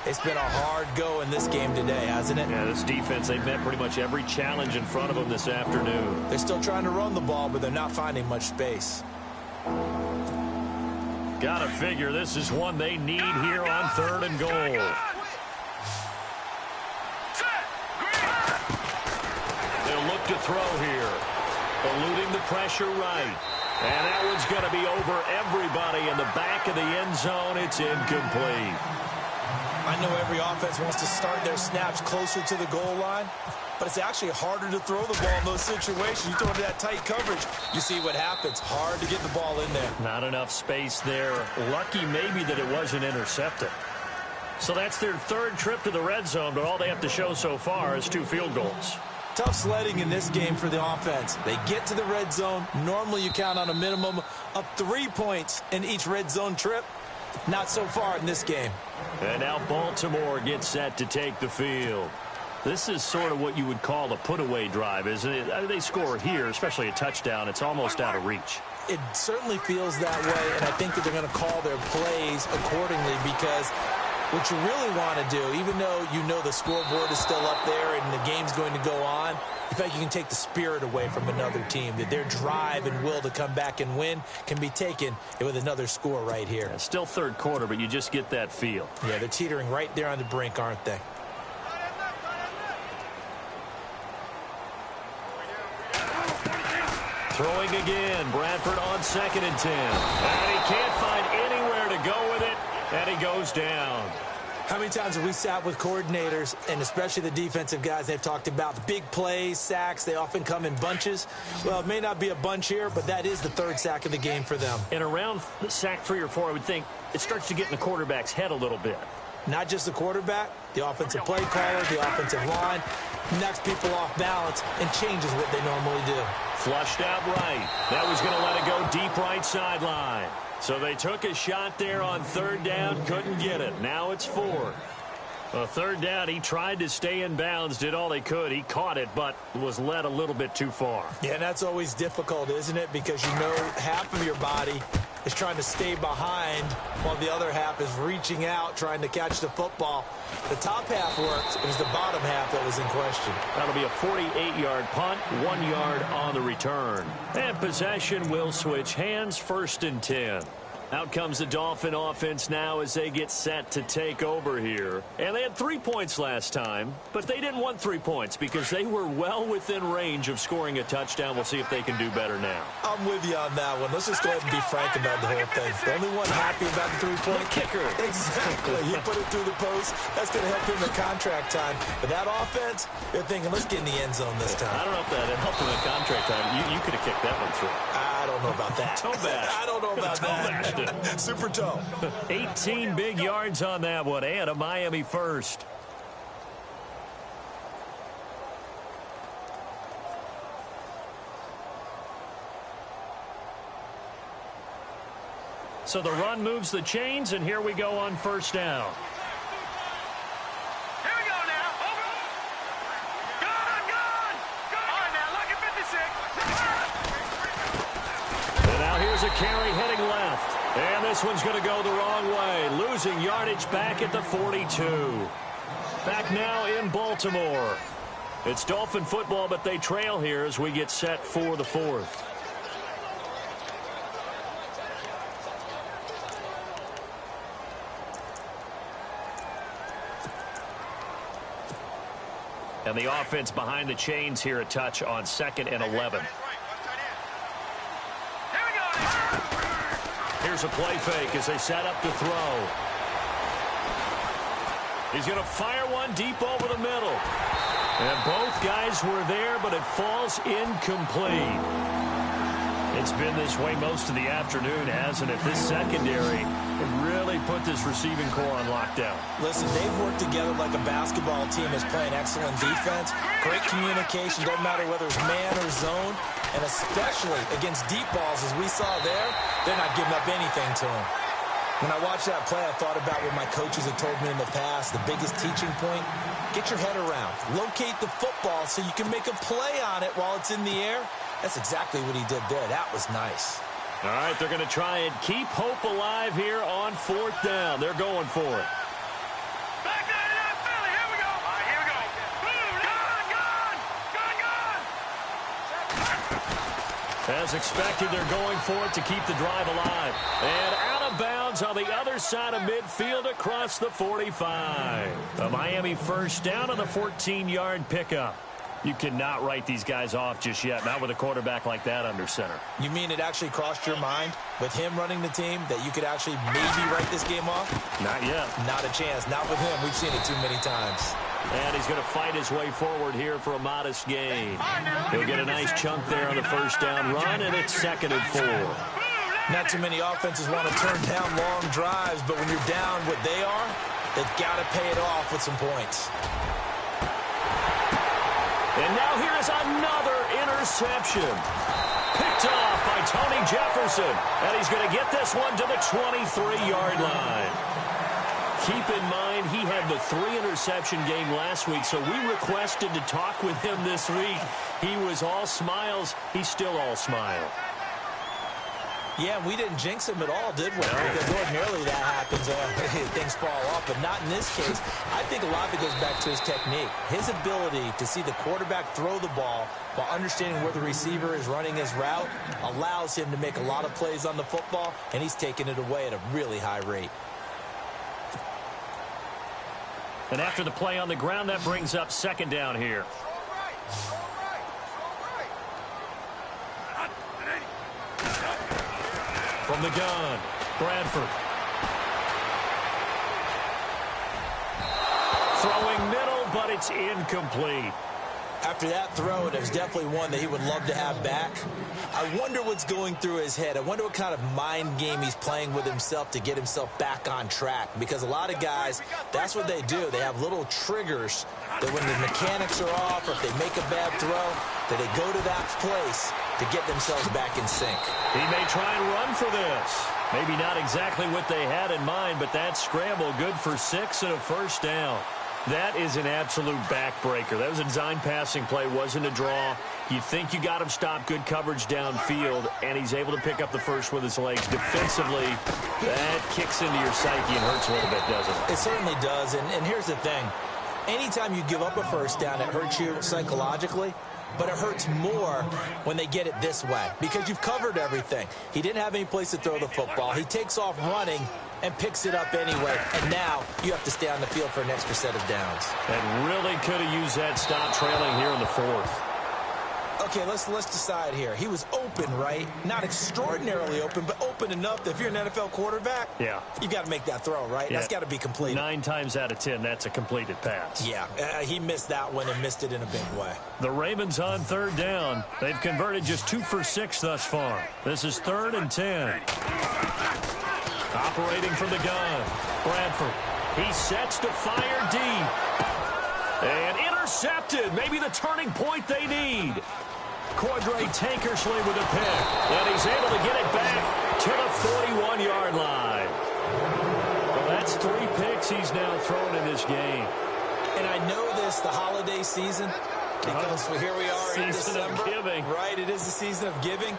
It's been a hard go in this game today, hasn't it? Yeah, this defense, they've met pretty much every challenge in front of them this afternoon. They're still trying to run the ball, but they're not finding much space. Gotta figure this is one they need here on 3rd and goal. They'll look to throw here. Eluding the pressure right. And that one's going to be over everybody in the back of the end zone. It's incomplete. I know every offense wants to start their snaps closer to the goal line, but it's actually harder to throw the ball in those situations. You throw into that tight coverage, you see what happens. Hard to get the ball in there. Not enough space there. Lucky maybe that it wasn't intercepted. So that's their 3rd trip to the red zone, but all they have to show so far is 2 field goals. Tough sledding in this game for the offense. They get to the red zone. Normally you count on a minimum of 3 points in each red zone trip. Not so far in this game. And now Baltimore gets set to take the field. This is sort of what you would call a put-away drive, isn't it? They score here, especially a touchdown. It's almost out of reach. It certainly feels that way, and I think that they're going to call their plays accordingly because what you really want to do, even though you know the scoreboard is still up there and the game's going to go on, in fact, you can take the spirit away from another team, that their drive and will to come back and win can be taken with another score right here. Yeah, still 3rd quarter, but you just get that feel. Yeah, they're teetering right there on the brink, aren't they? Throwing again, Bradford on 2nd and 10. And he can't find anywhere to go with it, and he goes down. How many times have we sat with coordinators, and especially the defensive guys, they've talked about big plays, sacks. They often come in bunches. Well, it may not be a bunch here, but that is the 3rd sack of the game for them. And around sack 3 or 4, I would think it starts to get in the quarterback's head a little bit. Not just the quarterback, the offensive play caller, the offensive line, knocks people off balance and changes what they normally do. Flushed out right. That was going to let it go deep right sideline. So they took a shot there on 3rd down, couldn't get it. Now it's 4th. 3rd down, he tried to stay in bounds, did all he could. He caught it, but was led a little bit too far. Yeah, and that's always difficult, isn't it? Because you know half of your body is trying to stay behind while the other half is reaching out, trying to catch the football. The top half works. It was the bottom half that was in question. That'll be a 48-yard punt, 1 yard on the return. And possession will switch hands, 1st and 10. Out comes the Dolphin offense now as they get set to take over here. And they had 3 points last time, but they didn't want 3 points because they were well within range of scoring a touchdown. We'll see if they can do better now. I'm with you on that one. Let's just go ahead and be frank about the whole thing. The only one happy about the 3-point kicker. Exactly. He put it through the post. That's going to help him in contract time. But that offense, they're thinking, let's get in the end zone this time. I don't know if that helped him in contract time. You could have kicked that one through. I don't know about that. Toe bash. I don't know about that. Super toe. 18 big yards on that one, and a Miami first. So the run moves the chains, and here we go on 1st down. Here we go now. Over. Good. All right, now look at 56. And now here's a carry heading left. And this one's going to go the wrong way. Losing yardage back at the 42. Back now in Baltimore. It's Dolphin football, but they trail here as we get set for the 4th. And the offense behind the chains here a touch on 2nd and 11. Here's a play fake as they set up to throw. He's going to fire one deep over the middle. And both guys were there, but it falls incomplete. It's been this way most of the afternoon, hasn't it? This secondary really put this receiving core on lockdown. Listen, they've worked together like a basketball team is playing excellent defense. Great communication, doesn't matter whether it's man or zone. And especially against deep balls, as we saw there, they're not giving up anything to them. When I watched that play, I thought about what my coaches had told me in the past. The biggest teaching point, get your head around. Locate the football so you can make a play on it while it's in the air. That's exactly what he did there. That was nice. All right, they're going to try and keep hope alive here on 4th down. They're going for it. Back down, Philly. Here we go. All right, here we go. Gun. As expected, they're going for it to keep the drive alive. And out of bounds on the other side of midfield across the 45. A Miami first down on the 14-yard pickup. You cannot write these guys off just yet, not with a quarterback like that under center. You mean it actually crossed your mind with him running the team that you could actually maybe write this game off? Not yet. Not a chance. Not with him. We've seen it too many times. And he's going to fight his way forward here for a modest gain. He'll get a nice chunk there on the first down run, and it's 2nd and 4. Not too many offenses want to turn down long drives, but when you're down what they are, they've got to pay it off with some points. And now here's another interception. Picked off by Tony Jefferson. And he's going to get this one to the 23-yard line. Keep in mind, he had the 3-interception game last week, so we requested to talk with him this week. He was all smiles. He's still all smile. Yeah, we didn't jinx him at all, did we? Because ordinarily that happens, things fall off, but not in this case. I think a lot of it goes back to his technique. His ability to see the quarterback throw the ball while understanding where the receiver is running his route allows him to make a lot of plays on the football, and he's taking it away at a really high rate. And after the play on the ground, that brings up 2nd down here. From the gun, Bradford. Throwing middle, but it's incomplete. After that throw, it was definitely one that he would love to have back. I wonder what's going through his head. I wonder what kind of mind game he's playing with himself to get himself back on track. Because a lot of guys, that's what they do. They have little triggers that when the mechanics are off or if they make a bad throw, that they go to that place to get themselves back in sync. He may try and run for this. Maybe not exactly what they had in mind, but that scramble good for 6 and a first down. That is an absolute backbreaker. That was a design passing play, wasn't a draw. You think you got him stopped, good coverage downfield, and he's able to pick up the first with his legs. Defensively, that kicks into your psyche and hurts a little bit, doesn't it? It certainly does, and here's the thing. Anytime you give up a first down, it hurts you psychologically. But it hurts more when they get it this way because you've covered everything. He didn't have any place to throw the football. He takes off running and picks it up anyway. And now you have to stay on the field for an extra set of downs. And really could have used that stop trailing here in the 4th. Okay, let's decide here. He was open, right? Not extraordinarily open, but open enough that if you're an NFL quarterback, yeah, you got to make that throw, right? Yeah. That's got to be completed. 9 times out of 10, that's a completed pass. Yeah, he missed that one and missed it in a big way. The Ravens on 3rd down. They've converted just 2 for 6 thus far. This is 3rd and 10. Operating from the gun, Bradford. He sets to fire deep. And intercepted. Maybe the turning point they need. Cordray Tankersley with a pick. And he's able to get it back to the 41-yard line. Well, that's 3 picks he's now thrown in this game. And I know this, the holiday season, because here we are in December. Season of giving. Right, it is the season of giving.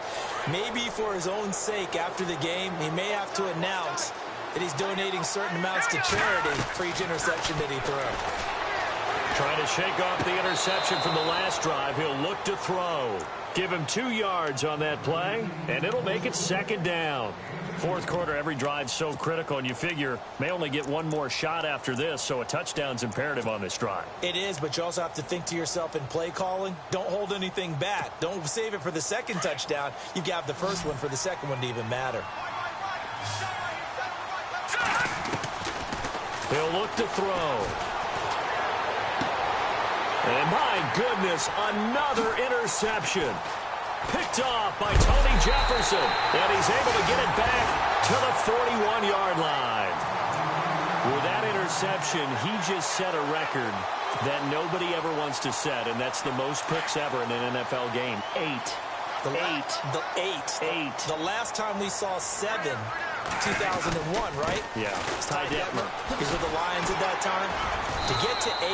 Maybe for his own sake after the game, he may have to announce that he's donating certain amounts to charity for each interception that he throws. Trying to shake off the interception from the last drive. He'll look to throw. Give him 2 yards on that play, and it'll make it 2nd down. 4th quarter, every drive's so critical, and you figure may only get 1 more shot after this, so a touchdown's imperative on this drive. It is, but you also have to think to yourself in play calling, don't hold anything back. Don't save it for the 2nd touchdown. You've got the 1st one for the 2nd one to even matter. He'll look to throw. And my goodness, another interception. Picked off by Tony Jefferson. And he's able to get it back to the 41-yard line. With that interception, he just set a record that nobody ever wants to set, and that's the most picks ever in an NFL game. 8. The last time we saw 7, 2001, right? Yeah. Ty Detmer. These were the Lions at that time. To get to 8,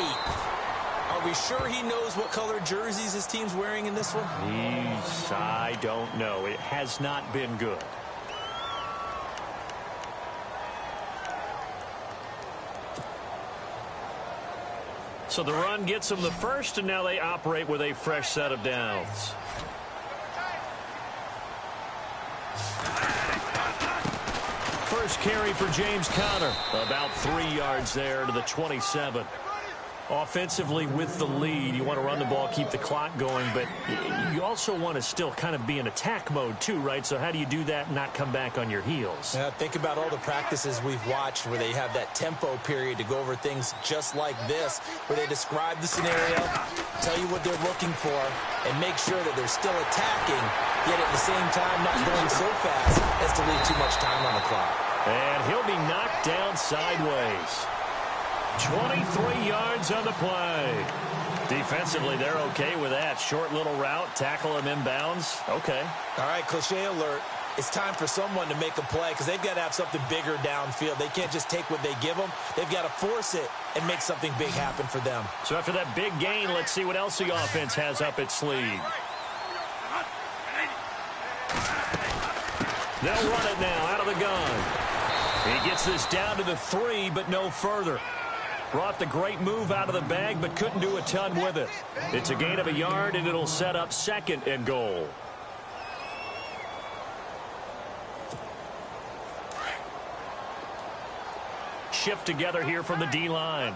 are we sure he knows what color jerseys his team's wearing in this one? I don't know. It has not been good. So the run gets them the first, and now they operate with a fresh set of downs. First carry for James Conner. About 3 yards there to the 27. Offensively with the lead, you want to run the ball, keep the clock going, but you also want to still kind of be in attack mode too, right? So how do you do that and not come back on your heels? Yeah, think about all the practices we've watched where they have that tempo period to go over things just like this, where they describe the scenario, tell you what they're looking for, and make sure that they're still attacking, yet at the same time not going so fast as to leave too much time on the clock. And he'll be knocked down sideways. 23 yards on the play. Defensively, they're okay with that. Short little route, tackle him inbounds. Okay. All right, cliche alert. It's time for someone to make a play because they've got to have something bigger downfield. They can't just take what they give them. They've got to force it and make something big happen for them. So after that big gain, let's see what else the offense has up its sleeve. They'll run it now out of the gun. He gets this down to the 3, but no further. Brought the great move out of the bag, but couldn't do a ton with it. It's a gain of a yard, and it'll set up 2nd and goal. Shift together here from the D-line.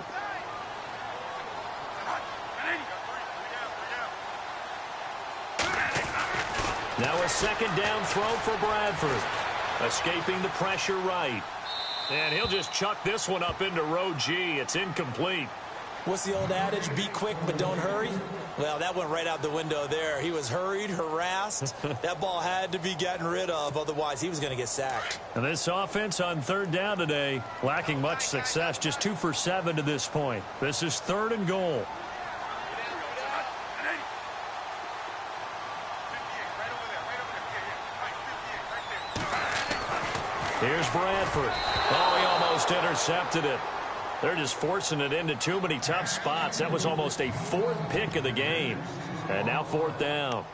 Now a 2nd down throw for Bradford. Escaping the pressure right. And he'll just chuck this one up into row G. It's incomplete. What's the old adage? Be quick, but don't hurry? Well, that went right out the window there. He was hurried, harassed. That ball had to be gotten rid of. Otherwise, he was going to get sacked. And this offense on 3rd down today, lacking much success. Just 2 for 7 to this point. This is 3rd and goal. Here's Bradford. Oh, he almost intercepted it. They're just forcing it into too many tough spots. That was almost a 4th pick of the game. And now 4th down.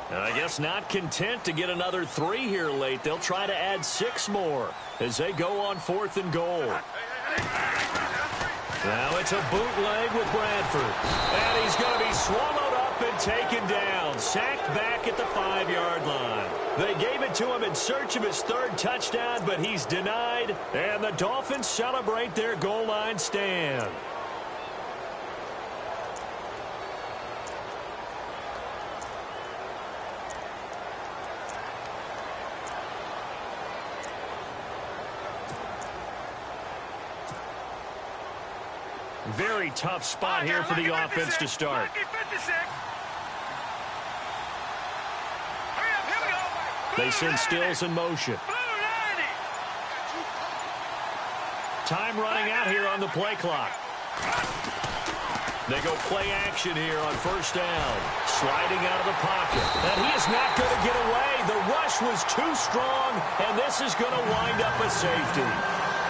And I guess not content to get another 3 here late. They'll try to add 6 more as they go on 4th and goal. Now it's a bootleg with Bradford. And he's going to be swallowed up and taken down. Sacked back at the 5-yard line. They gave it to him in search of his 3rd touchdown, but he's denied. And the Dolphins celebrate their goal line stand. Very tough spot here for the offense to start. They send Stills in motion. Time running out here on the play clock. They go play action here on 1st down. Sliding out of the pocket. And he is not going to get away. The rush was too strong, and this is going to wind up a safety.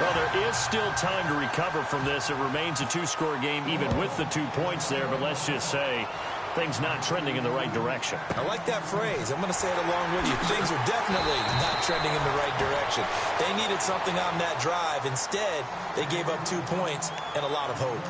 Well, there is still time to recover from this. It remains a 2-score game even with the 2 points there, but let's just say things not trending in the right direction. I like that phrase. I'm going to say it along with you. Things are definitely not trending in the right direction. They needed something on that drive. Instead, they gave up 2 points and a lot of hope.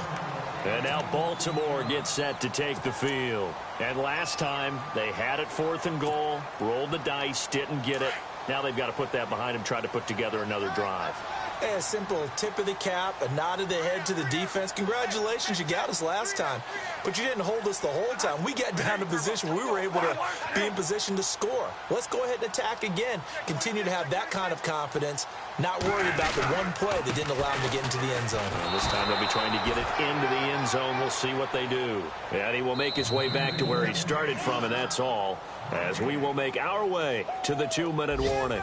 And now Baltimore gets set to take the field. And last time, they had it 4th and goal, rolled the dice, didn't get it. Now they've got to put that behind them, try to put together another drive. Hey, a simple tip of the cap, a nod of the head to the defense. Congratulations, you got us last time. But you didn't hold us the whole time. We got down to position where we were able to be in position to score. Let's go ahead and attack again. Continue to have that kind of confidence, not worry about the one play that didn't allow them to get into the end zone. And this time they'll be trying to get it into the end zone. We'll see what they do. And he will make his way back to where he started from, and that's all, as we will make our way to the 2-minute warning.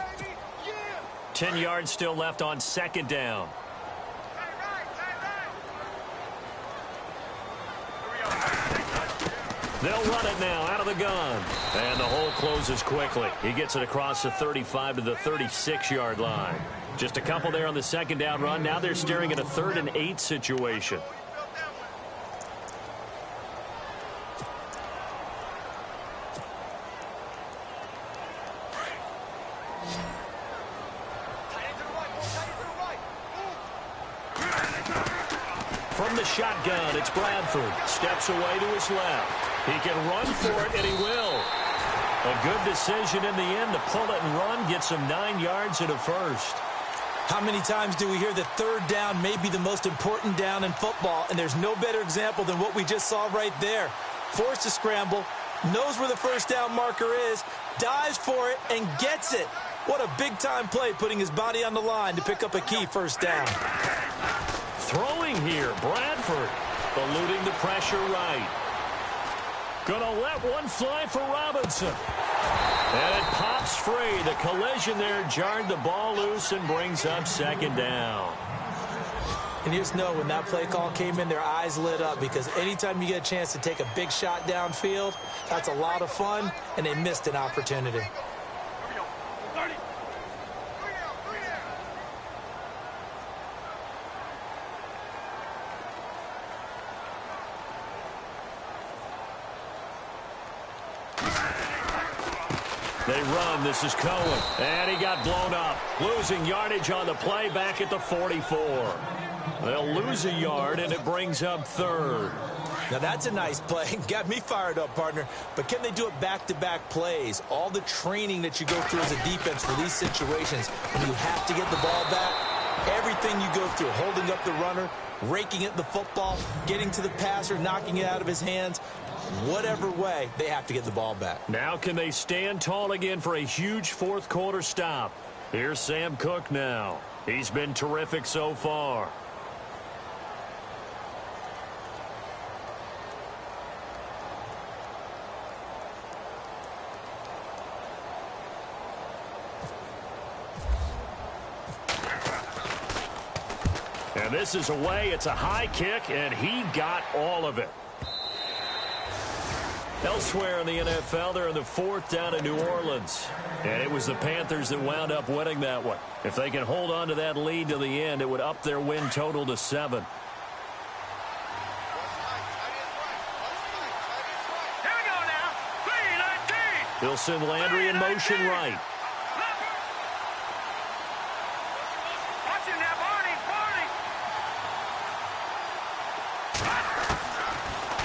10 yards still left on second down. They'll run it now out of the gun. And the hole closes quickly. He gets it across the 35 to the 36-yard line. Just a couple there on the second down run. Now they're staring at a 3rd and 8 situation. From the shotgun, it's Bradford. Steps away to his left. He can run for it, and he will. A good decision in the end to pull it and run. Gets him 9 yards and a first. How many times do we hear that third down may be the most important down in football, and there's no better example than what we just saw right there. Forced to scramble, knows where the first down marker is, dives for it, and gets it. What a big-time play, putting his body on the line to pick up a key first down. Throwing here, Bradford, eluding the pressure right. Gonna let one fly for Robinson. And it pops free. The collision there jarred the ball loose and brings up second down. And you just know when that play call came in, their eyes lit up, because anytime you get a chance to take a big shot downfield, that's a lot of fun, and they missed an opportunity. They run. This is Cohen. And he got blown up. Losing yardage on the play back at the 44. They'll lose a yard, and it brings up 3rd. Now, that's a nice play. Got me fired up, partner. But can they do it back-to-back plays? All the training that you go through as a defense for these situations, when you have to get the ball back, everything you go through, holding up the runner, raking at the football, getting to the passer, knocking it out of his hands, whatever way, they have to get the ball back. Now can they stand tall again for a huge fourth-quarter stop? Here's Sam Cook now. He's been terrific so far. And this is away. It's a high kick, and he got all of it. Elsewhere in the NFL, they're in the 4th down in New Orleans. And it was the Panthers that wound up winning that one. If they can hold on to that lead to the end, it would up their win total to 7. Here we go now. 3-19. They'll send Landry in motion right. Watching that, Barney.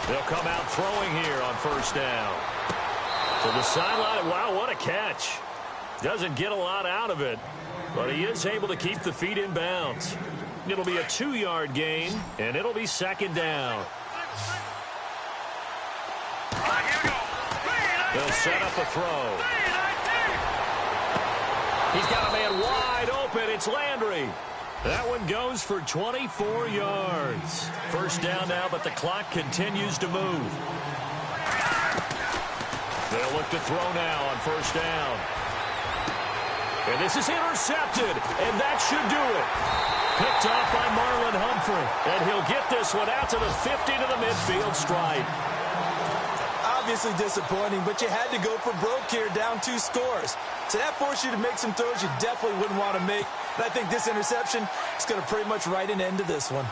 They'll come out throwing here on first down. To the sideline. Wow, what a catch. Doesn't get a lot out of it, but he is able to keep the feet in bounds. It'll be a 2-yard gain, and it'll be second down. They'll set up a throw. He's got a man wide open. It's Landry. That one goes for 24 yards. First down now, but the clock continues to move. They'll look to throw now on first down. And this is intercepted, and that should do it. Picked off by Marlon Humphrey, and he'll get this one out to the 50 to the midfield stripe. Obviously disappointing, but you had to go for broke here, down 2 scores. So that forced you to make some throws you definitely wouldn't want to make. And I think this interception is going to pretty much write an end to this one.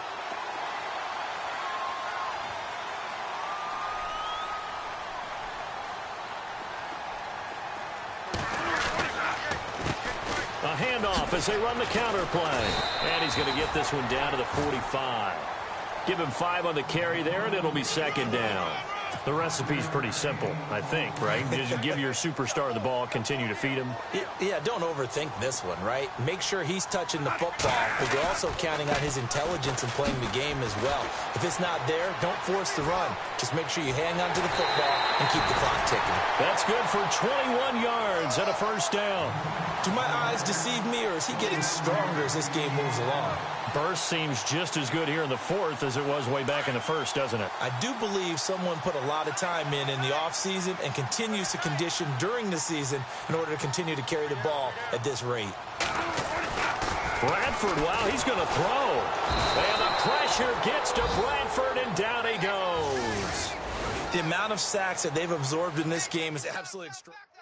A handoff as they run the counter play. And he's going to get this one down to the 45. Give him 5 on the carry there, and it'll be second down. The recipe's pretty simple, I think, right? Just give your superstar the ball, continue to feed him. Yeah, don't overthink this one, right? Make sure he's touching the football, but you're also counting on his intelligence in playing the game as well. If it's not there, don't force the run. Just make sure you hang on to the football and keep the clock ticking. That's good for 21 yards and a first down. Do my eyes deceive me, or is he getting stronger as this game moves along? Burst seems just as good here in the fourth as it was way back in the first, doesn't it? I do believe someone put a lot of time in the offseason and continues to condition during the season in order to continue to carry the ball at this rate. Bradford, wow, he's going to throw. And the pressure gets to Bradford, and down he goes. The amount of sacks that they've absorbed in this game is absolutely extraordinary.